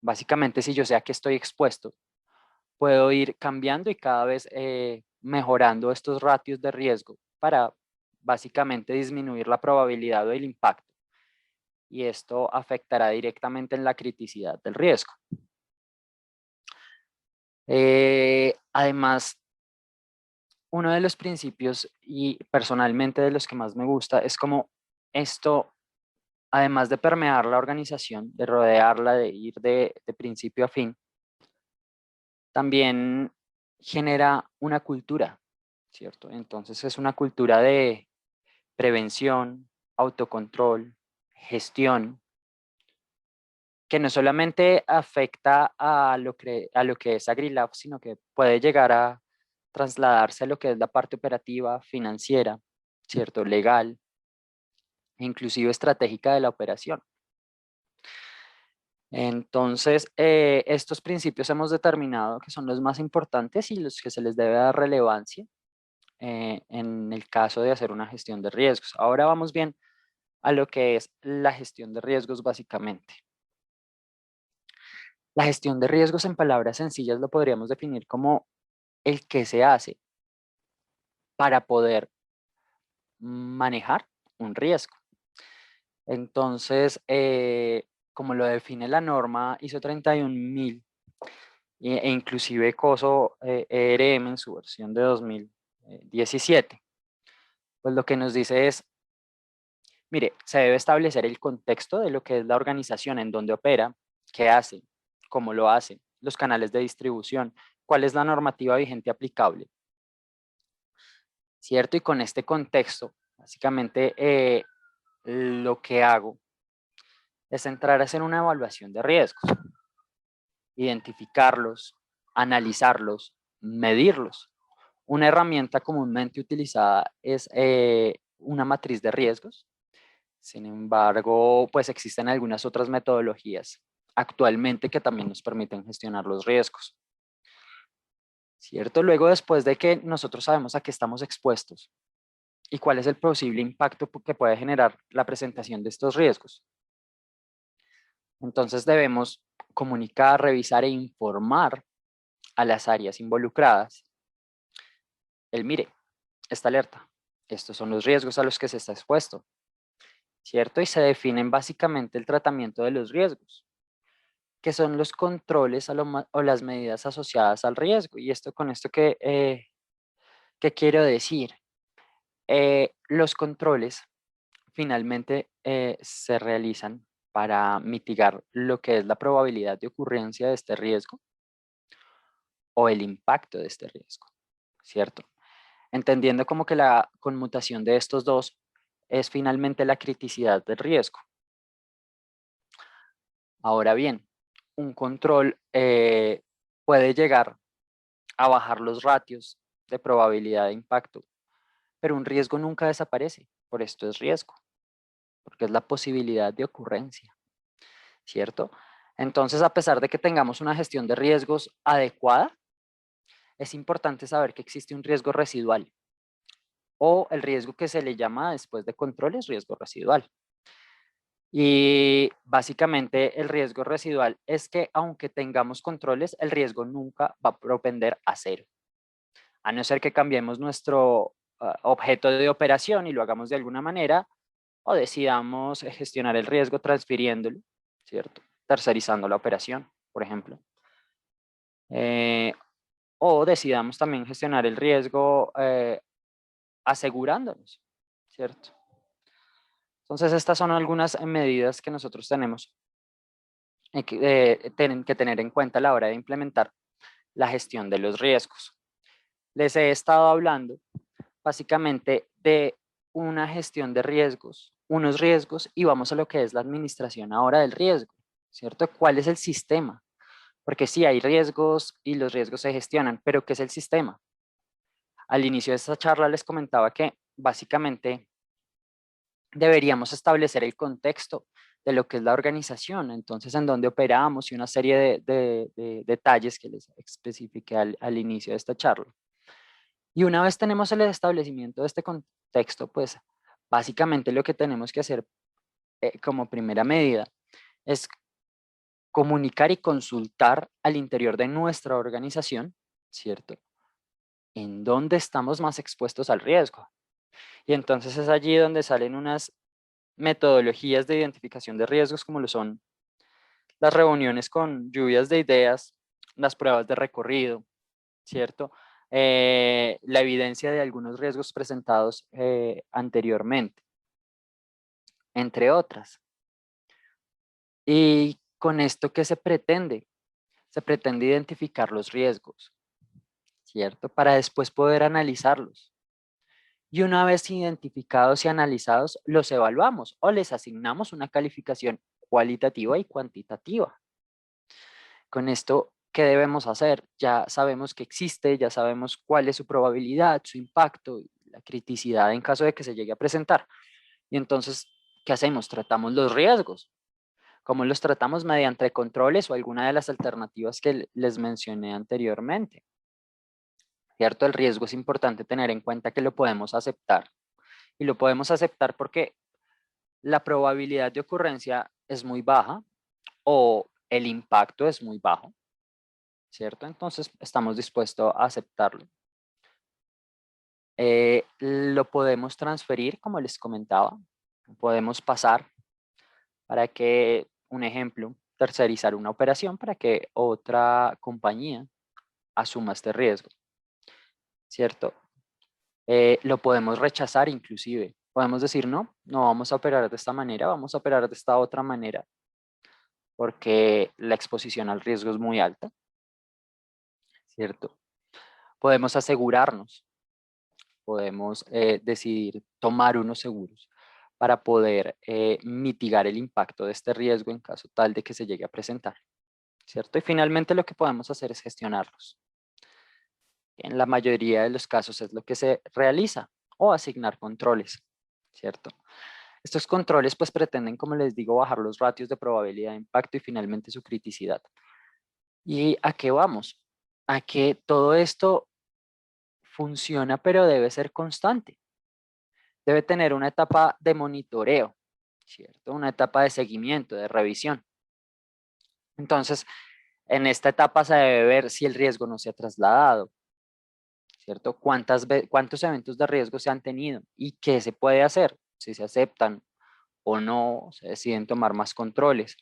básicamente si yo sé a qué estoy expuesto, puedo ir cambiando y cada vez mejorando estos ratios de riesgo para básicamente disminuir la probabilidad o el impacto. Y esto afectará directamente en la criticidad del riesgo. Además, uno de los principios y personalmente de los que más me gusta es como esto, además de permear la organización, de rodearla, de ir de principio a fin, también genera una cultura, ¿cierto? Entonces es una cultura de prevención, autocontrol, gestión, que no solamente afecta a lo que es AgriLab, sino que puede llegar a trasladarse a lo que es la parte operativa, financiera, ¿cierto? Legal, e inclusive estratégica de la operación. Entonces, estos principios hemos determinado que son los más importantes y los que se les debe dar relevancia en el caso de hacer una gestión de riesgos. Ahora vamos bien a lo que es la gestión de riesgos básicamente. La gestión de riesgos en palabras sencillas lo podríamos definir como el que se hace para poder manejar un riesgo. Entonces, como lo define la norma ISO 31000 e inclusive COSO ERM en su versión de 2017, pues lo que nos dice es, mire, se debe establecer el contexto de lo que es la organización, en donde opera, qué hace, cómo lo hace, los canales de distribución, cuál es la normativa vigente aplicable, ¿cierto? Y con este contexto, básicamente lo que hago es entrar a hacer una evaluación de riesgos, identificarlos, analizarlos, medirlos. Una herramienta comúnmente utilizada es una matriz de riesgos. Sin embargo, pues existen algunas otras metodologías actualmente que también nos permiten gestionar los riesgos. ¿Cierto? Luego, después de que nosotros sabemos a qué estamos expuestos y cuál es el posible impacto que puede generar la presentación de estos riesgos, entonces debemos comunicar, revisar e informar a las áreas involucradas. Mire, esta alerta, estos son los riesgos a los que se está expuesto, ¿cierto? Y se definen básicamente el tratamiento de los riesgos, que son los controles o las medidas asociadas al riesgo. Y esto con esto ¿qué quiero decir? Los controles finalmente se realizan para mitigar lo que es la probabilidad de ocurrencia de este riesgo o el impacto de este riesgo, ¿cierto? Entendiendo como que la conmutación de estos dos es finalmente la criticidad del riesgo. Ahora bien, un control puede llegar a bajar los ratios de probabilidad de impacto, pero un riesgo nunca desaparece, por esto es riesgo, porque es la posibilidad de ocurrencia, ¿cierto? Entonces, a pesar de que tengamos una gestión de riesgos adecuada, es importante saber que existe un riesgo residual o el riesgo que se le llama después de controles riesgo residual. Y básicamente el riesgo residual es que aunque tengamos controles, el riesgo nunca va a propender a cero. A no ser que cambiemos nuestro objeto de operación y lo hagamos de alguna manera, o decidamos gestionar el riesgo transfiriéndolo, ¿cierto? Tercerizando la operación, por ejemplo. O decidamos también gestionar el riesgo asegurándonos, ¿cierto? Entonces, estas son algunas medidas que nosotros tenemos que tener en cuenta a la hora de implementar la gestión de los riesgos. Les he estado hablando básicamente de una gestión de riesgos, unos riesgos, y vamos a lo que es la administración ahora del riesgo, ¿cierto? ¿Cuál es el sistema? Porque sí, hay riesgos y los riesgos se gestionan, pero ¿qué es el sistema? Al inicio de esta charla les comentaba que básicamente deberíamos establecer el contexto de lo que es la organización, entonces en dónde operamos y una serie de detalles que les especifiqué al inicio de esta charla. Y una vez tenemos el establecimiento de este contexto, pues básicamente lo que tenemos que hacer como primera medida es comunicar y consultar al interior de nuestra organización, ¿cierto? En dónde estamos más expuestos al riesgo. Y entonces es allí donde salen unas metodologías de identificación de riesgos como lo son las reuniones con lluvias de ideas, las pruebas de recorrido, ¿cierto? La evidencia de algunos riesgos presentados anteriormente, entre otras. Y con esto, ¿qué se pretende? Se pretende identificar los riesgos, ¿cierto? Para después poder analizarlos. Y una vez identificados y analizados, los evaluamos o les asignamos una calificación cualitativa y cuantitativa. Con esto, ¿qué debemos hacer? Ya sabemos que existe, ya sabemos cuál es su probabilidad, su impacto y la criticidad en caso de que se llegue a presentar. Y entonces, ¿qué hacemos? Tratamos los riesgos. ¿Cómo los tratamos? Mediante controles o alguna de las alternativas que les mencioné anteriormente. ¿Cierto? El riesgo es importante tener en cuenta que lo podemos aceptar. Y lo podemos aceptar porque la probabilidad de ocurrencia es muy baja o el impacto es muy bajo, ¿cierto? Entonces estamos dispuestos a aceptarlo. Lo podemos transferir, como les comentaba, podemos pasar para que, un ejemplo, tercerizar una operación para que otra compañía asuma este riesgo, ¿cierto? Lo podemos rechazar inclusive. Podemos decir, no vamos a operar de esta manera, vamos a operar de esta otra manera, porque la exposición al riesgo es muy alta, ¿cierto? Podemos asegurarnos, podemos decidir tomar unos seguros para poder mitigar el impacto de este riesgo en caso tal de que se llegue a presentar, ¿cierto? Y finalmente lo que podemos hacer es gestionarlos. En la mayoría de los casos es lo que se realiza o asignar controles, ¿cierto? Estos controles pues pretenden, como les digo, bajar los ratios de probabilidad de impacto y finalmente su criticidad. ¿Y a qué vamos? A que todo esto funciona, pero debe ser constante. Debe tener una etapa de monitoreo, ¿cierto? Una etapa de seguimiento, de revisión. Entonces, en esta etapa se debe ver si el riesgo no se ha trasladado, ¿cierto? ¿Cuántos eventos de riesgo se han tenido y qué se puede hacer? Si se aceptan o no, se deciden tomar más controles.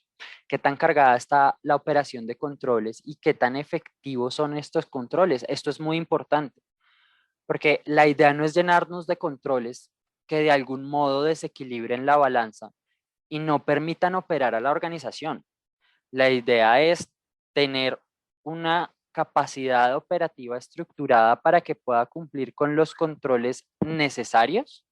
¿Qué tan cargada está la operación de controles y qué tan efectivos son estos controles? Esto es muy importante, porque la idea no es llenarnos de controles que de algún modo desequilibren la balanza y no permitan operar a la organización. La idea es tener una capacidad operativa estructurada para que pueda cumplir con los controles necesarios,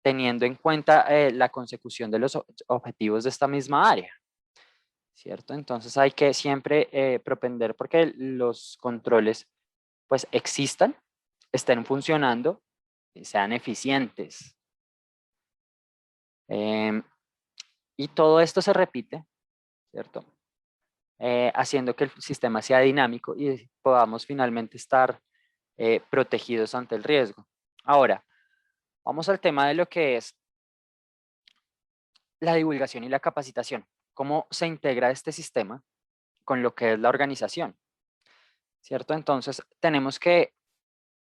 teniendo en cuenta la consecución de los objetivos de esta misma área, ¿cierto? Entonces hay que siempre propender porque los controles pues existan, estén funcionando y sean eficientes. Y todo esto se repite, ¿cierto? Haciendo que el sistema sea dinámico y podamos finalmente estar protegidos ante el riesgo. Ahora, vamos al tema de lo que es la divulgación y la capacitación. ¿Cómo se integra este sistema con lo que es la organización? ¿Cierto? Entonces,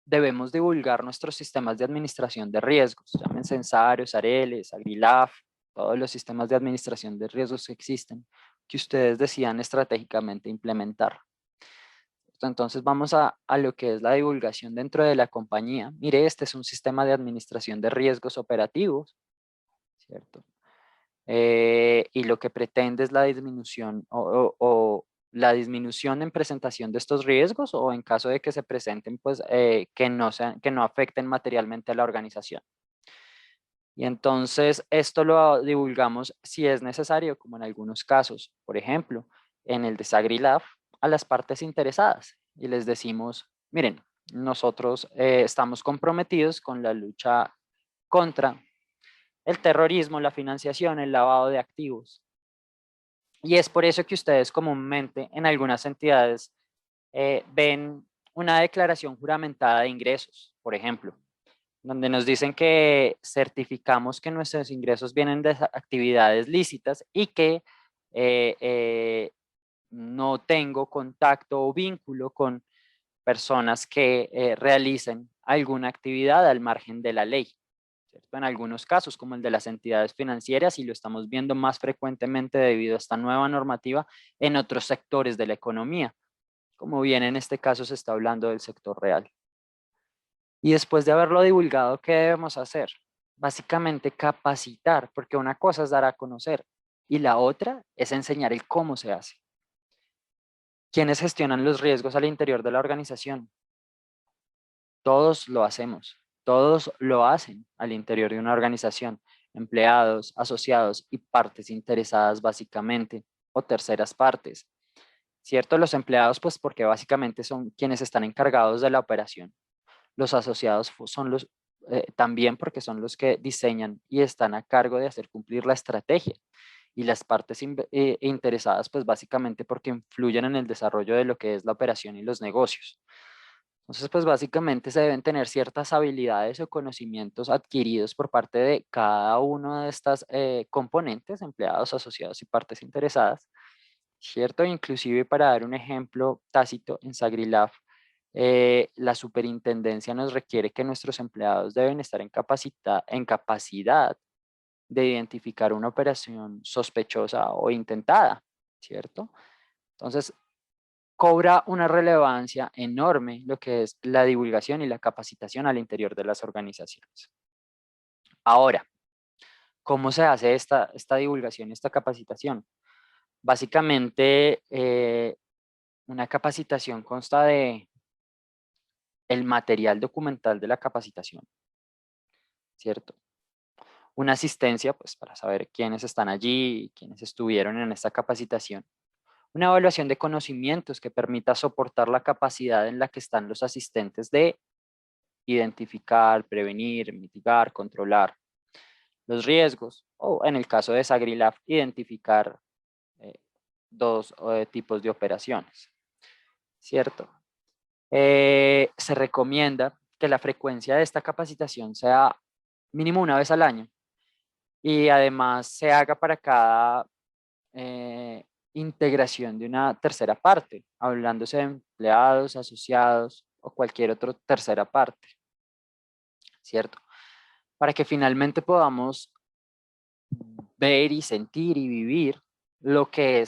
debemos divulgar nuestros sistemas de administración de riesgos, llámense Ensarios, Areles, Agrilaf, todos los sistemas de administración de riesgos que existen, que ustedes decidan estratégicamente implementar. Entonces vamos a lo que es la divulgación dentro de la compañía. Mire, este es un sistema de administración de riesgos operativos, ¿cierto? Y lo que pretende es la disminución o la disminución en presentación de estos riesgos o en caso de que se presenten, pues que no afecten materialmente a la organización. Y entonces esto lo divulgamos si es necesario, como en algunos casos, por ejemplo, en el de Sagrilaf, a las partes interesadas y les decimos, miren, nosotros estamos comprometidos con la lucha contra el terrorismo, la financiación, el lavado de activos. Y es por eso que ustedes comúnmente en algunas entidades ven una declaración juramentada de ingresos, por ejemplo, donde nos dicen que certificamos que nuestros ingresos vienen de actividades lícitas y que no tengo contacto o vínculo con personas que realicen alguna actividad al margen de la ley, ¿cierto? En algunos casos, como el de las entidades financieras, y lo estamos viendo más frecuentemente debido a esta nueva normativa en otros sectores de la economía, como bien en este caso se está hablando del sector real. Y después de haberlo divulgado, ¿qué debemos hacer? Básicamente capacitar, porque una cosa es dar a conocer y la otra es enseñar el cómo se hace. ¿Quiénes gestionan los riesgos al interior de la organización? Todos lo hacemos, todos lo hacen al interior de una organización, empleados, asociados y partes interesadas básicamente, o terceras partes. ¿Cierto? Los empleados, pues porque básicamente son quienes están encargados de la operación. Los asociados son los, también porque son los que diseñan y están a cargo de hacer cumplir la estrategia. Y las partes interesadas, pues básicamente porque influyen en el desarrollo de lo que es la operación y los negocios. Entonces, pues básicamente se deben tener ciertas habilidades o conocimientos adquiridos por parte de cada uno de estas componentes, empleados, asociados y partes interesadas, ¿cierto? Inclusive para dar un ejemplo tácito, en Sagrilaf, la superintendencia nos requiere que nuestros empleados deben estar en capacidad de identificar una operación sospechosa o intentada, ¿cierto? Entonces, cobra una relevancia enorme lo que es la divulgación y la capacitación al interior de las organizaciones. Ahora, ¿cómo se hace esta divulgación y esta capacitación? Básicamente, una capacitación consta de el material documental de la capacitación, ¿cierto? Una asistencia, pues para saber quiénes están allí, quiénes estuvieron en esta capacitación. Una evaluación de conocimientos que permita soportar la capacidad en la que están los asistentes de identificar, prevenir, mitigar, controlar los riesgos, o en el caso de Sagrilaf, identificar dos tipos de operaciones, ¿cierto? Se recomienda que la frecuencia de esta capacitación sea mínimo una vez al año y además se haga para cada integración de una tercera parte, hablándose de empleados, asociados o cualquier otra tercera parte, ¿cierto? Para que finalmente podamos ver y sentir y vivir lo que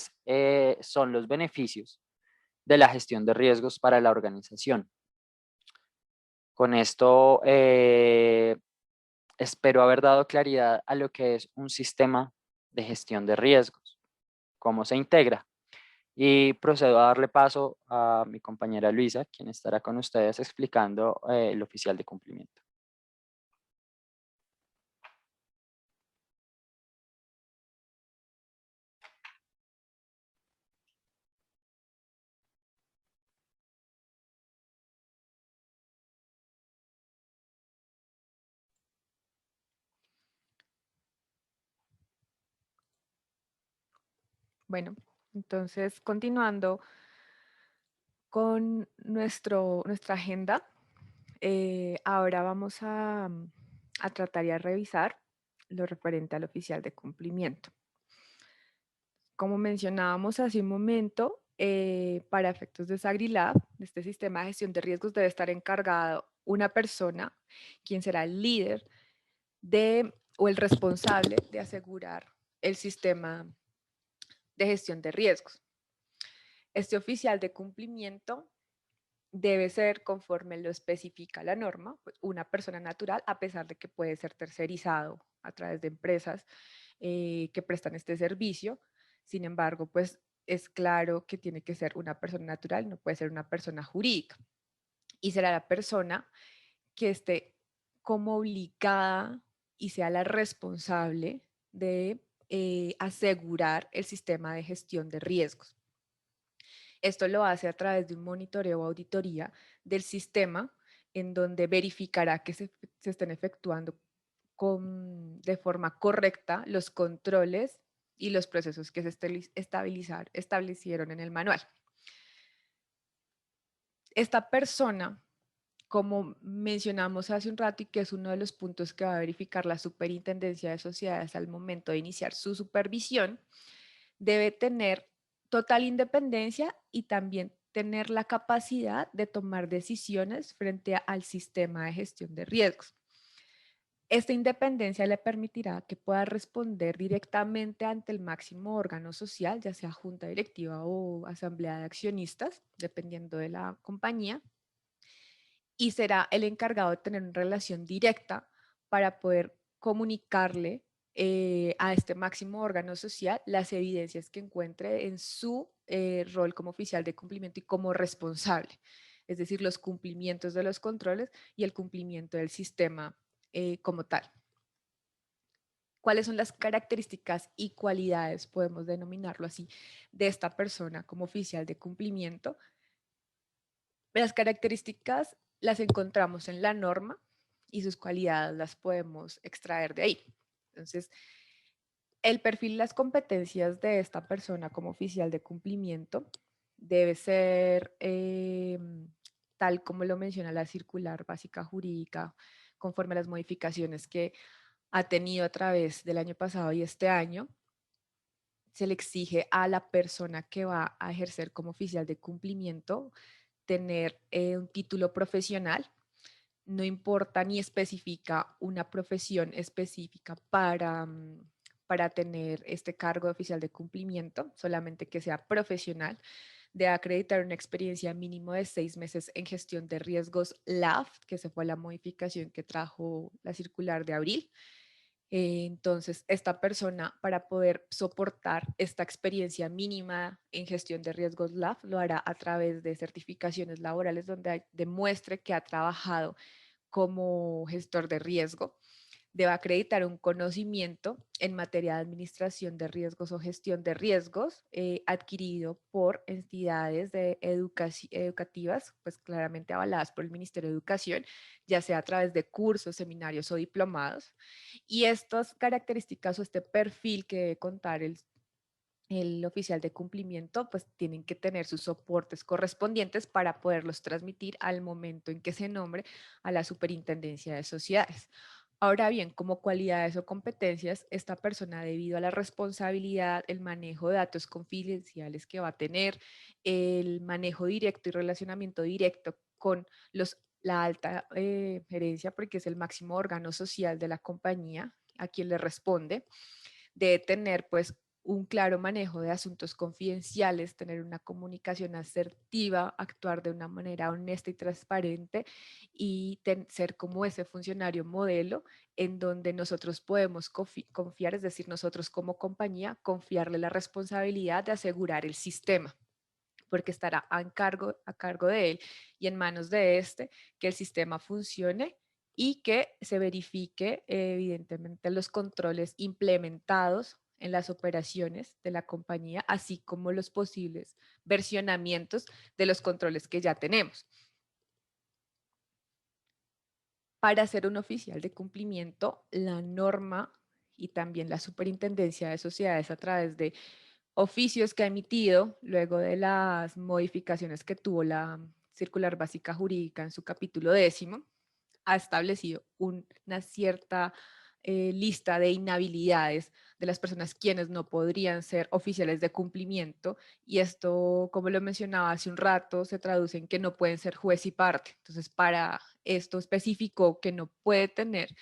son los beneficios de la gestión de riesgos para la organización. Con esto espero haber dado claridad a lo que es un sistema de gestión de riesgos, cómo se integra. Y procedo a darle paso a mi compañera Luisa, quien estará con ustedes explicando el oficial de cumplimiento. Bueno, entonces continuando con nuestra agenda, ahora vamos a tratar y a revisar lo referente al oficial de cumplimiento. Como mencionábamos hace un momento, para efectos de Sagrilab, de este sistema de gestión de riesgos, debe estar encargado una persona, quien será el líder o el responsable de asegurar el sistema de gestión de riesgos. Este oficial de cumplimiento debe ser, conforme lo especifica la norma, pues, una persona natural, a pesar de que puede ser tercerizado a través de empresas que prestan este servicio. Sin embargo, pues es claro que tiene que ser una persona natural, no puede ser una persona jurídica. Y será la persona que esté como obligada y sea la responsable de asegurar el sistema de gestión de riesgos. Esto lo hace a través de un monitoreo o auditoría del sistema en donde verificará que se estén efectuando de forma correcta los controles y los procesos que se establecieron en el manual. Esta persona, como mencionamos hace un rato y que es uno de los puntos que va a verificar la Superintendencia de Sociedades al momento de iniciar su supervisión, debe tener total independencia y también tener la capacidad de tomar decisiones frente al sistema de gestión de riesgos. Esta independencia le permitirá que pueda responder directamente ante el máximo órgano social, ya sea junta directiva o asamblea de accionistas, dependiendo de la compañía, y será el encargado de tener una relación directa para poder comunicarle a este máximo órgano social las evidencias que encuentre en su rol como oficial de cumplimiento y como responsable, es decir, los cumplimientos de los controles y el cumplimiento del sistema como tal. ¿Cuáles son las características y cualidades, podemos denominarlo así, de esta persona como oficial de cumplimiento? Las características las encontramos en la norma y sus cualidades las podemos extraer de ahí. Entonces, el perfil y las competencias de esta persona como oficial de cumplimiento debe ser tal como lo menciona la circular básica jurídica, conforme a las modificaciones que ha tenido a través del año pasado y este año. Se le exige a la persona que va a ejercer como oficial de cumplimiento tener un título profesional. No importa ni especifica una profesión específica para tener este cargo de oficial de cumplimiento, solamente que sea profesional, de acreditar una experiencia mínimo de 6 meses en gestión de riesgos LAF, que se fue la modificación que trajo la circular de abril. Entonces, esta persona, para poder soportar esta experiencia mínima en gestión de riesgos LAF, lo hará a través de certificaciones laborales donde demuestre que ha trabajado como gestor de riesgo. Debe acreditar un conocimiento en materia de administración de riesgos o gestión de riesgos adquirido por entidades educativas, pues claramente avaladas por el Ministerio de Educación, ya sea a través de cursos, seminarios o diplomados. Y estas características o este perfil que debe contar el oficial de cumplimiento, pues tienen que tener sus soportes correspondientes para poderlos transmitir al momento en que se nombre a la Superintendencia de Sociedades. Ahora bien, como cualidades o competencias, esta persona, debido a la responsabilidad, el manejo de datos confidenciales que va a tener, el manejo directo y relacionamiento directo con la alta gerencia, porque es el máximo órgano social de la compañía a quien le responde, debe tener pues un claro manejo de asuntos confidenciales, tener una comunicación asertiva, actuar de una manera honesta y transparente y ser como ese funcionario modelo en donde nosotros podemos confiar, es decir, nosotros como compañía, confiarle la responsabilidad de asegurar el sistema, porque estará a cargo de él y en manos de este que el sistema funcione y que se verifique evidentemente los controles implementados en las operaciones de la compañía, así como los posibles versionamientos de los controles que ya tenemos. Para ser un oficial de cumplimiento, la norma y también la Superintendencia de Sociedades, a través de oficios que ha emitido luego de las modificaciones que tuvo la circular básica jurídica en su capítulo 10º, ha establecido una cierta lista de inhabilidades de las personas quienes no podrían ser oficiales de cumplimiento, y esto, como lo mencionaba hace un rato, se traduce en que no pueden ser juez y parte. Entonces, para esto especificó que no puede tener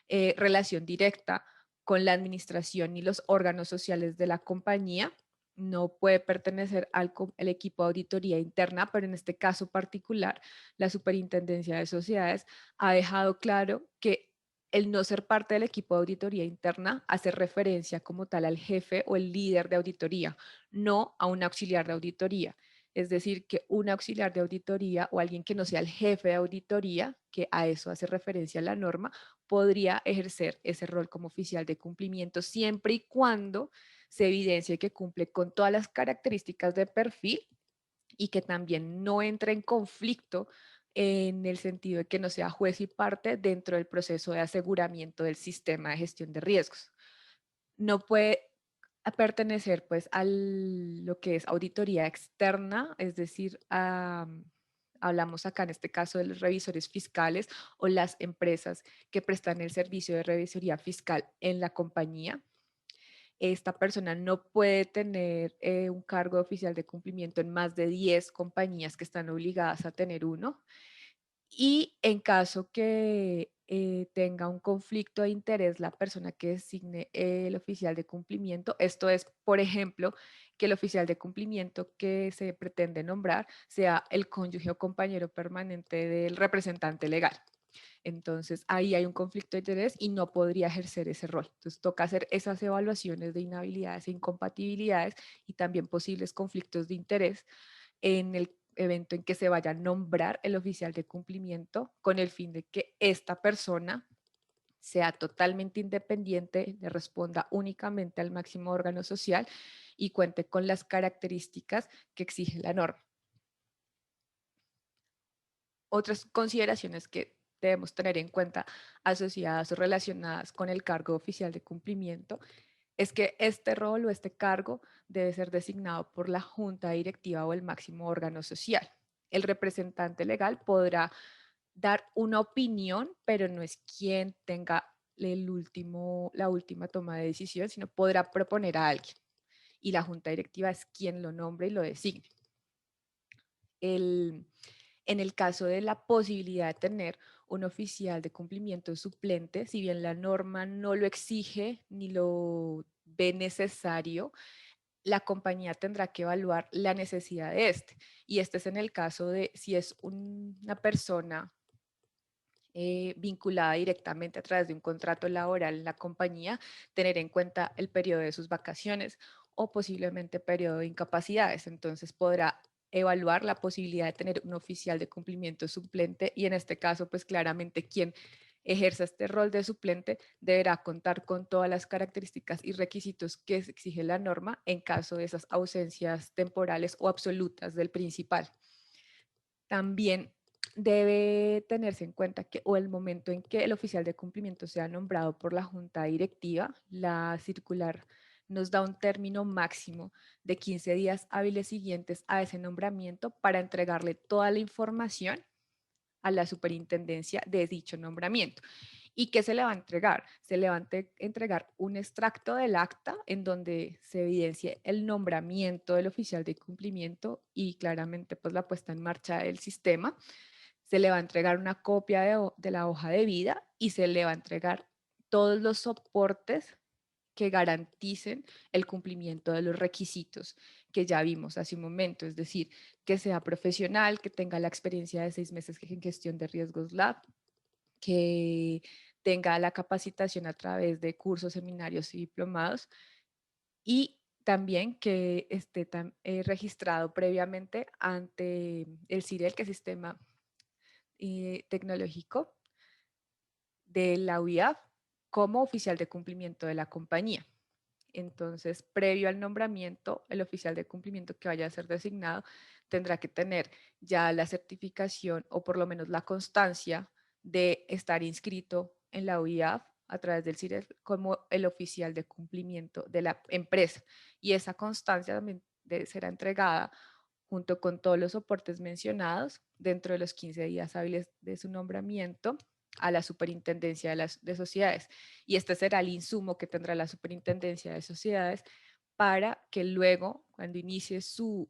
relación directa con la administración y los órganos sociales de la compañía, no puede pertenecer al equipo de auditoría interna, pero en este caso particular, la Superintendencia de Sociedades ha dejado claro que el no ser parte del equipo de auditoría interna hace referencia como tal al jefe o el líder de auditoría, no a un auxiliar de auditoría. Es decir, que un auxiliar de auditoría o alguien que no sea el jefe de auditoría, que a eso hace referencia la norma, podría ejercer ese rol como oficial de cumplimiento siempre y cuando se evidencie que cumple con todas las características de perfil y que también no entre en conflicto en el sentido de que no sea juez y parte dentro del proceso de aseguramiento del sistema de gestión de riesgos. No puede pertenecer pues a lo que es auditoría externa, es decir, hablamos acá en este caso de los revisores fiscales o las empresas que prestan el servicio de revisoría fiscal en la compañía. Esta persona no puede tener un cargo oficial de cumplimiento en más de 10 compañías que están obligadas a tener uno. Y en caso que tenga un conflicto de interés la persona que designe el oficial de cumplimiento, esto es, por ejemplo, que el oficial de cumplimiento que se pretende nombrar sea el cónyuge o compañero permanente del representante legal. Entonces, ahí hay un conflicto de interés y no podría ejercer ese rol. Entonces, toca hacer esas evaluaciones de inhabilidades e incompatibilidades y también posibles conflictos de interés en el evento en que se vaya a nombrar el oficial de cumplimiento con el fin de que esta persona sea totalmente independiente, le responda únicamente al máximo órgano social y cuente con las características que exige la norma. Otras consideraciones que debemos tener en cuenta asociadas o relacionadas con el cargo oficial de cumplimiento es que este rol o este cargo debe ser designado por la junta directiva o el máximo órgano social. El representante legal podrá dar una opinión, pero no es quien tenga la última toma de decisión, sino podrá proponer a alguien. Y la junta directiva es quien lo nombre y lo designe. En el caso de la posibilidad de tener un oficial de cumplimiento suplente, si bien la norma no lo exige ni lo ve necesario, la compañía tendrá que evaluar la necesidad de este. Y este es en el caso de si es una persona vinculada directamente a través de un contrato laboral en la compañía, tener en cuenta el periodo de sus vacaciones o posiblemente periodo de incapacidades. Entonces podrá evaluar la posibilidad de tener un oficial de cumplimiento suplente y en este caso, pues claramente quien ejerza este rol de suplente deberá contar con todas las características y requisitos que exige la norma en caso de esas ausencias temporales o absolutas del principal. También debe tenerse en cuenta que o el momento en que el oficial de cumplimiento sea nombrado por la junta directiva, la circular nos da un término máximo de 15 días hábiles siguientes a ese nombramiento para entregarle toda la información a la superintendencia de dicho nombramiento. ¿Y qué se le va a entregar? Se le va a entregar un extracto del acta en donde se evidencie el nombramiento del oficial de cumplimiento y claramente pues la puesta en marcha del sistema. Se le va a entregar una copia de la hoja de vida y se le va a entregar todos los soportes que garanticen el cumplimiento de los requisitos que ya vimos hace un momento, es decir, que sea profesional, que tenga la experiencia de 6 meses en gestión de riesgos lab, que tenga la capacitación a través de cursos, seminarios y diplomados y también que esté registrado previamente ante el CIREL, que es Sistema Tecnológico de la UIAF, como oficial de cumplimiento de la compañía. Entonces, previo al nombramiento, el oficial de cumplimiento que vaya a ser designado tendrá que tener ya la certificación o por lo menos la constancia de estar inscrito en la UIAF a través del CIRES como el oficial de cumplimiento de la empresa. Y esa constancia también será entregada junto con todos los soportes mencionados dentro de los 15 días hábiles de su nombramiento a la Superintendencia de Sociedades. Y este será el insumo que tendrá la Superintendencia de Sociedades para que luego, cuando inicie su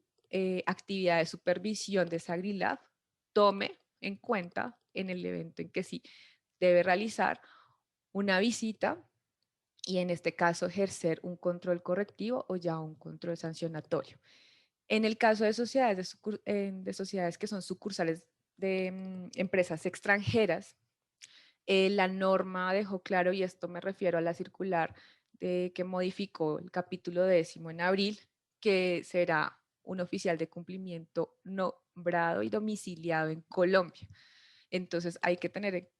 actividad de supervisión de SagriLab, tome en cuenta en el evento en que sí debe realizar una visita y en este caso ejercer un control correctivo o ya un control sancionatorio. En el caso de sociedades que son sucursales de empresas extranjeras, la norma dejó claro, y esto me refiero a la circular que modificó el capítulo 10 en abril, que será un oficial de cumplimiento nombrado y domiciliado en Colombia. Entonces hay que tener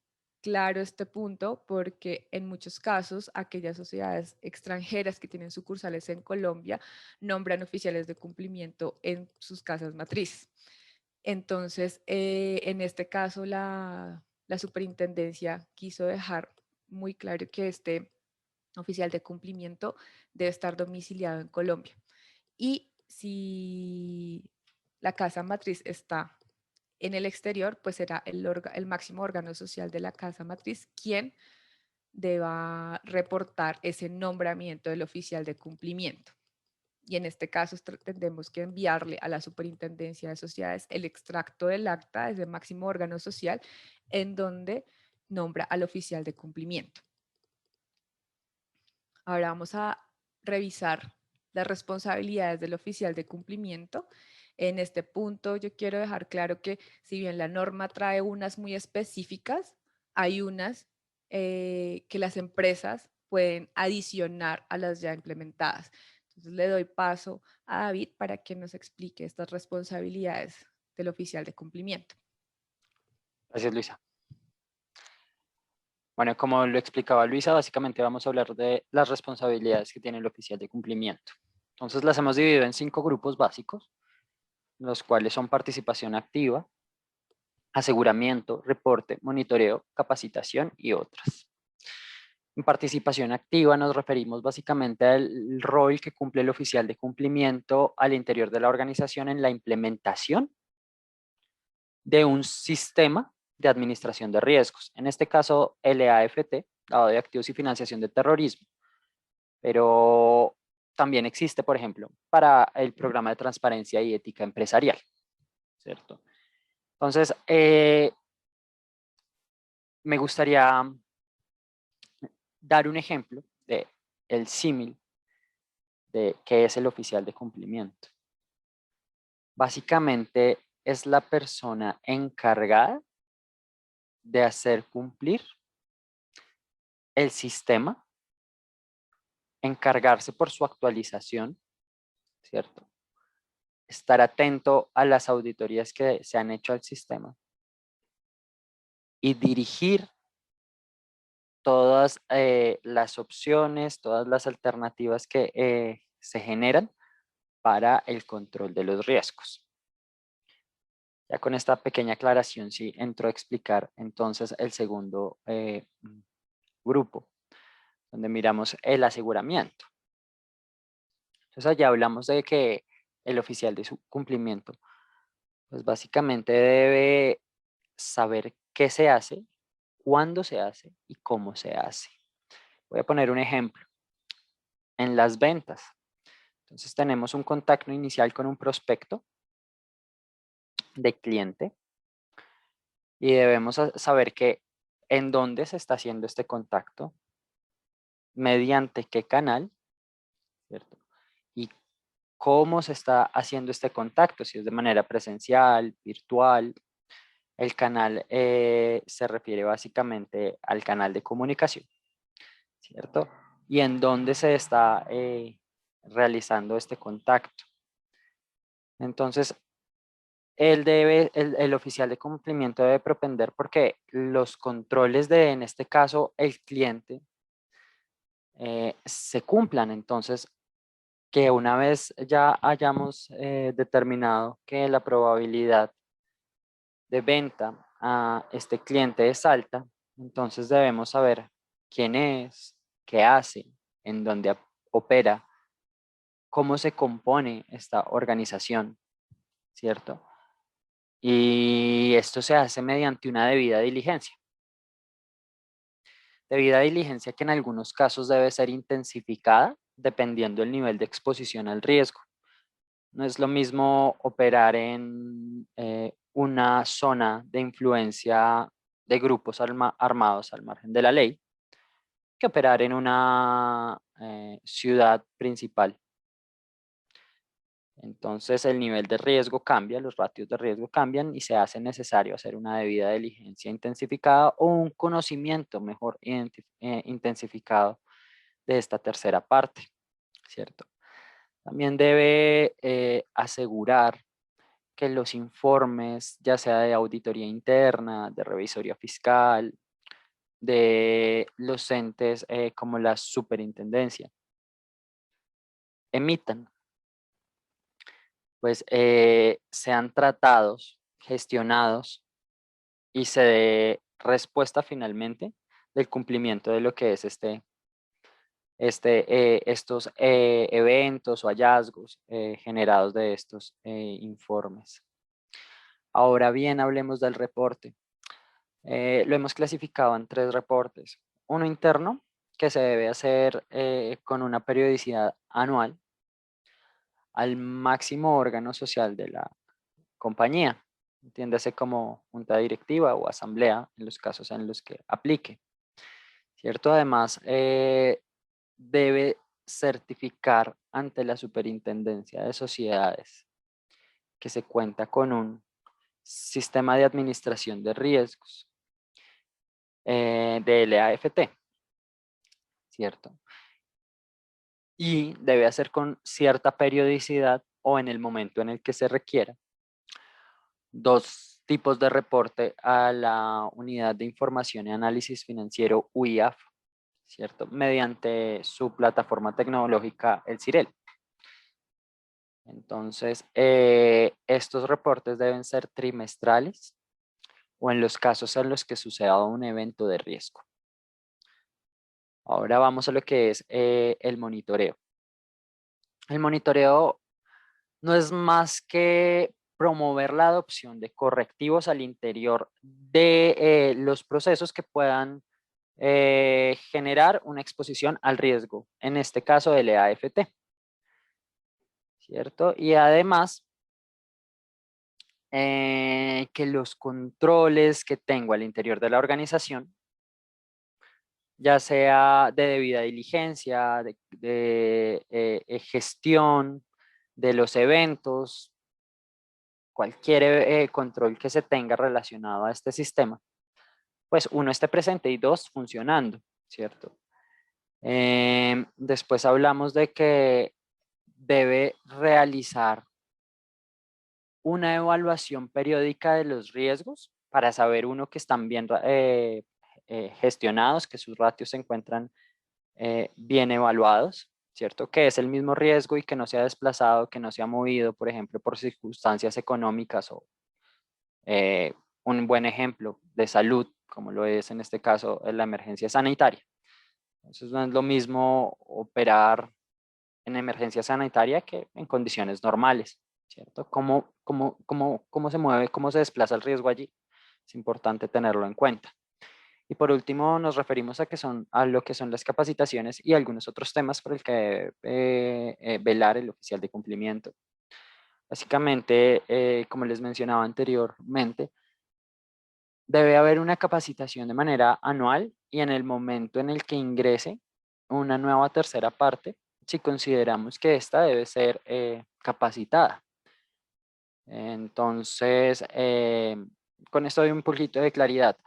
claro este punto porque en muchos casos aquellas sociedades extranjeras que tienen sucursales en Colombia nombran oficiales de cumplimiento en sus casas matrices. Entonces, en este caso, la superintendencia quiso dejar muy claro que este oficial de cumplimiento debe estar domiciliado en Colombia. Y si la casa matriz está en el exterior, pues será el máximo órgano social de la casa matriz quien deba reportar ese nombramiento del oficial de cumplimiento. y en este caso tendremos que enviarle a la Superintendencia de Sociedades el extracto del acta de ese máximo órgano social en donde nombra al oficial de cumplimiento. Ahora vamos a revisar las responsabilidades del oficial de cumplimiento. En este punto yo quiero dejar claro que si bien la norma trae unas muy específicas, hay unas que las empresas pueden adicionar a las ya implementadas. Entonces le doy paso a David para que nos explique estas responsabilidades del oficial de cumplimiento. Gracias, Luisa. Bueno, como lo explicaba Luisa, básicamente vamos a hablar de las responsabilidades que tiene el oficial de cumplimiento. Entonces las hemos dividido en 5 grupos básicos, los cuales son participación activa, aseguramiento, reporte, monitoreo, capacitación y otras. En participación activa nos referimos básicamente al rol que cumple el oficial de cumplimiento al interior de la organización en la implementación de un sistema de administración de riesgos. En este caso, LAFT, lavado de activos y financiación de terrorismo. Pero también existe, por ejemplo, para el programa de transparencia y ética empresarial, ¿cierto? Entonces, me gustaría dar un ejemplo de el símil de qué es el oficial de cumplimiento. Básicamente es la persona encargada de hacer cumplir el sistema, encargarse por su actualización, ¿cierto? Estar atento a las auditorías que se han hecho al sistema y dirigir todas las opciones, todas las alternativas que se generan para el control de los riesgos. Ya con esta pequeña aclaración sí entro a explicar entonces el segundo grupo, donde miramos el aseguramiento. Entonces allá hablamos de que el oficial de su cumplimiento, pues básicamente debe saber qué se hace, cuándo se hace y cómo se hace. Voy a poner un ejemplo. En las ventas, entonces tenemos un contacto inicial con un prospecto de cliente y debemos saber que en dónde se está haciendo este contacto, mediante qué canal, ¿cierto? Y cómo se está haciendo este contacto, si es de manera presencial, virtual. El canal se refiere básicamente al canal de comunicación, ¿cierto? Y en dónde se está realizando este contacto. Entonces, el oficial de cumplimiento debe propender porque los controles de, en este caso, el cliente, se cumplan. Entonces, que una vez ya hayamos determinado que la probabilidad de venta a este cliente es alta, entonces debemos saber quién es, qué hace, en dónde opera, cómo se compone esta organización, ¿cierto? Y esto se hace mediante una debida diligencia. Debida diligencia que en algunos casos debe ser intensificada dependiendo del nivel de exposición al riesgo. No es lo mismo operar en una zona de influencia de grupos armados al margen de la ley que operar en una ciudad principal. Entonces el nivel de riesgo cambia, los ratios de riesgo cambian y se hace necesario hacer una debida diligencia intensificada o un conocimiento mejor intensificado de esta tercera parte, ¿cierto? También debe asegurar que los informes, ya sea de auditoría interna, de revisoría fiscal, de los entes como la superintendencia, emitan, pues sean tratados, gestionados y se dé respuesta finalmente del cumplimiento de lo que es estos eventos o hallazgos generados de estos informes. Ahora bien, hablemos del reporte. Lo hemos clasificado en 3 reportes. Uno interno, que se debe hacer con una periodicidad anual. al máximo órgano social de la compañía, entiéndase como junta directiva o asamblea en los casos en los que aplique, ¿cierto? Además, debe certificar ante la Superintendencia de Sociedades que se cuenta con un sistema de administración de riesgos de LAFT, ¿cierto? Y debe hacer con cierta periodicidad o en el momento en el que se requiera 2 tipos de reporte a la Unidad de Información y Análisis Financiero UIAF, ¿cierto? Mediante su plataforma tecnológica, el CIREL. Entonces, estos reportes deben ser trimestrales o en los casos en los que suceda un evento de riesgo. Ahora vamos a lo que es el monitoreo. El monitoreo no es más que promover la adopción de correctivos al interior de los procesos que puedan generar una exposición al riesgo, en este caso del EAFT, ¿cierto? Y además, que los controles que tengo al interior de la organización, ya sea de debida diligencia, de gestión de los eventos, cualquier control que se tenga relacionado a este sistema, pues uno esté presente y 2 funcionando, ¿cierto? Después hablamos de que debe realizar una evaluación periódica de los riesgos para saber uno que están bien gestionados, que sus ratios se encuentran bien evaluados, ¿cierto? Que es el mismo riesgo y que no se ha desplazado, que no se ha movido, por ejemplo, por circunstancias económicas o un buen ejemplo de salud, como lo es en este caso la emergencia sanitaria. Entonces no es lo mismo operar en emergencia sanitaria que en condiciones normales, ¿cierto? ¿Cómo se mueve, cómo se desplaza el riesgo allí? Es importante tenerlo en cuenta. Y por último nos referimos a lo que son las capacitaciones y algunos otros temas por el que velar el oficial de cumplimiento. Básicamente, como les mencionaba anteriormente, debe haber una capacitación de manera anual y en el momento en el que ingrese una nueva tercera parte, si consideramos que esta debe ser capacitada. Entonces, con esto doy un poquito de claridad.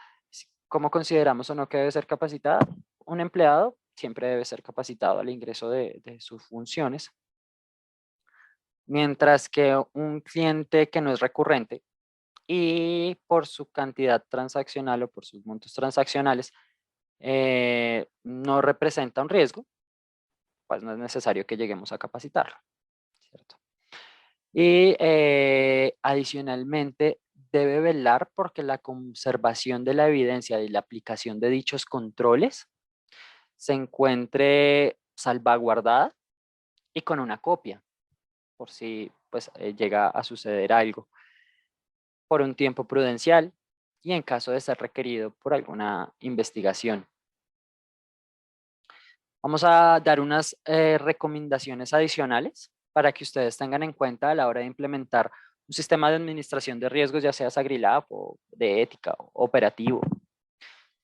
¿Cómo consideramos o no que debe ser capacitada? Un empleado siempre debe ser capacitado al ingreso de sus funciones, mientras que un cliente que no es recurrente y por su cantidad transaccional o por sus montos transaccionales no representa un riesgo, pues no es necesario que lleguemos a capacitarlo, ¿cierto? Y adicionalmente debe velar porque la conservación de la evidencia y la aplicación de dichos controles se encuentre salvaguardada y con una copia, por si pues, llega a suceder algo, por un tiempo prudencial y en caso de ser requerido por alguna investigación. Vamos a dar unas recomendaciones adicionales para que ustedes tengan en cuenta a la hora de implementar un sistema de administración de riesgos, ya sea SagriLab o de ética o operativo,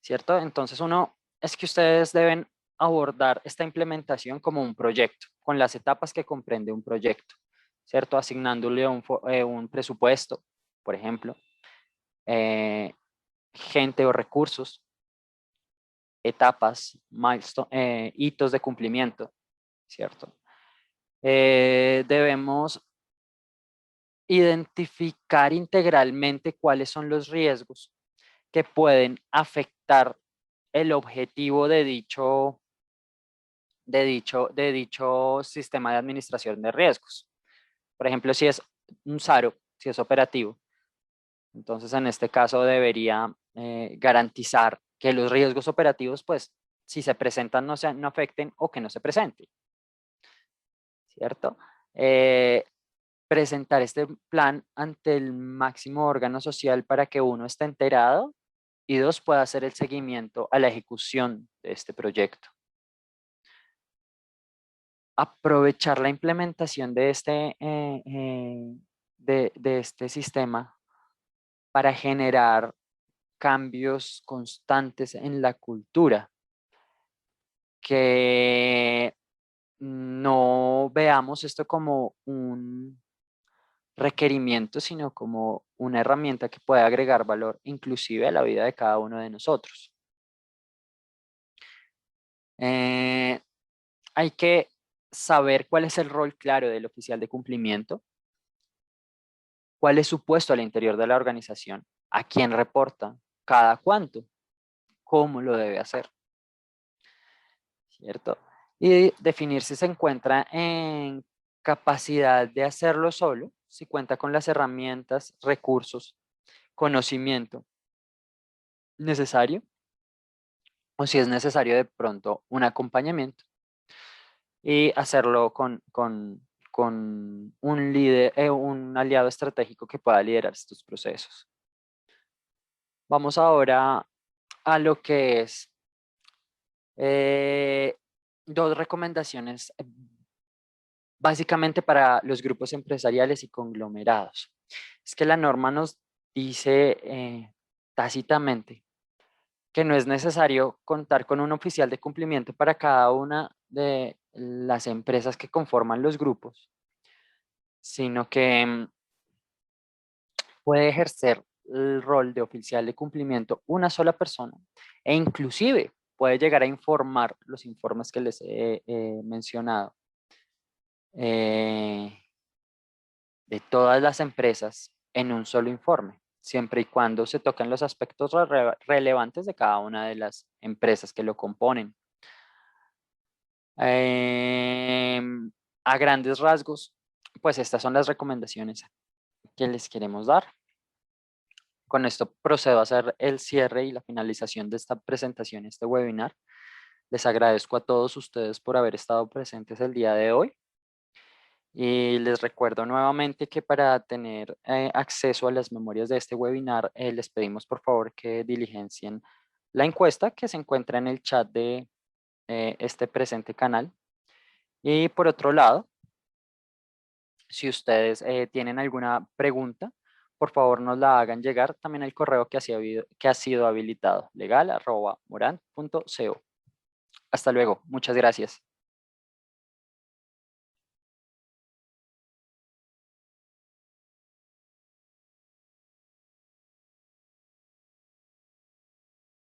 ¿cierto? Entonces uno es que ustedes deben abordar esta implementación como un proyecto, con las etapas que comprende un proyecto, ¿cierto? Asignándole un presupuesto, por ejemplo, gente o recursos, etapas, hitos de cumplimiento, ¿cierto? Debemos identificar integralmente cuáles son los riesgos que pueden afectar el objetivo de dicho sistema de administración de riesgos. Por ejemplo, si es un SARO, si es operativo, entonces en este caso debería garantizar que los riesgos operativos, pues, si se presentan no afecten o que no se presenten, ¿cierto? Presentar este plan ante el máximo órgano social para que uno esté enterado y 2, pueda hacer el seguimiento a la ejecución de este proyecto. aprovechar la implementación de este sistema para generar cambios constantes en la cultura, que no veamos esto como un requerimiento, sino como una herramienta que puede agregar valor inclusive a la vida de cada uno de nosotros. Hay que saber cuál es el rol claro del oficial de cumplimiento, cuál es su puesto al interior de la organización, a quién reporta, cada cuánto, cómo lo debe hacer, ¿cierto? Y definir si se encuentra en capacidad de hacerlo solo, si cuenta con las herramientas, recursos, conocimiento necesario, o si es necesario de pronto un acompañamiento, y hacerlo con un líder, un aliado estratégico que pueda liderar estos procesos. Vamos ahora a lo que es dos recomendaciones básicamente para los grupos empresariales y conglomerados. Es que la norma nos dice tácitamente que no es necesario contar con un oficial de cumplimiento para cada una de las empresas que conforman los grupos, sino que puede ejercer el rol de oficial de cumplimiento una sola persona e inclusive puede llegar a informar los informes que les he mencionado de todas las empresas en un solo informe, siempre y cuando se toquen los aspectos relevantes de cada una de las empresas que lo componen. A grandes rasgos, pues estas son las recomendaciones que les queremos dar. Con esto procedo a hacer el cierre y la finalización de esta presentación, este webinar. Les agradezco a todos ustedes por haber estado presentes el día de hoy. Y les recuerdo nuevamente que para tener acceso a las memorias de este webinar, les pedimos por favor que diligencien la encuesta que se encuentra en el chat de este presente canal. Y por otro lado, si ustedes tienen alguna pregunta, por favor nos la hagan llegar también al correo que ha sido habilitado, legal@moran.co. Hasta luego, muchas gracias.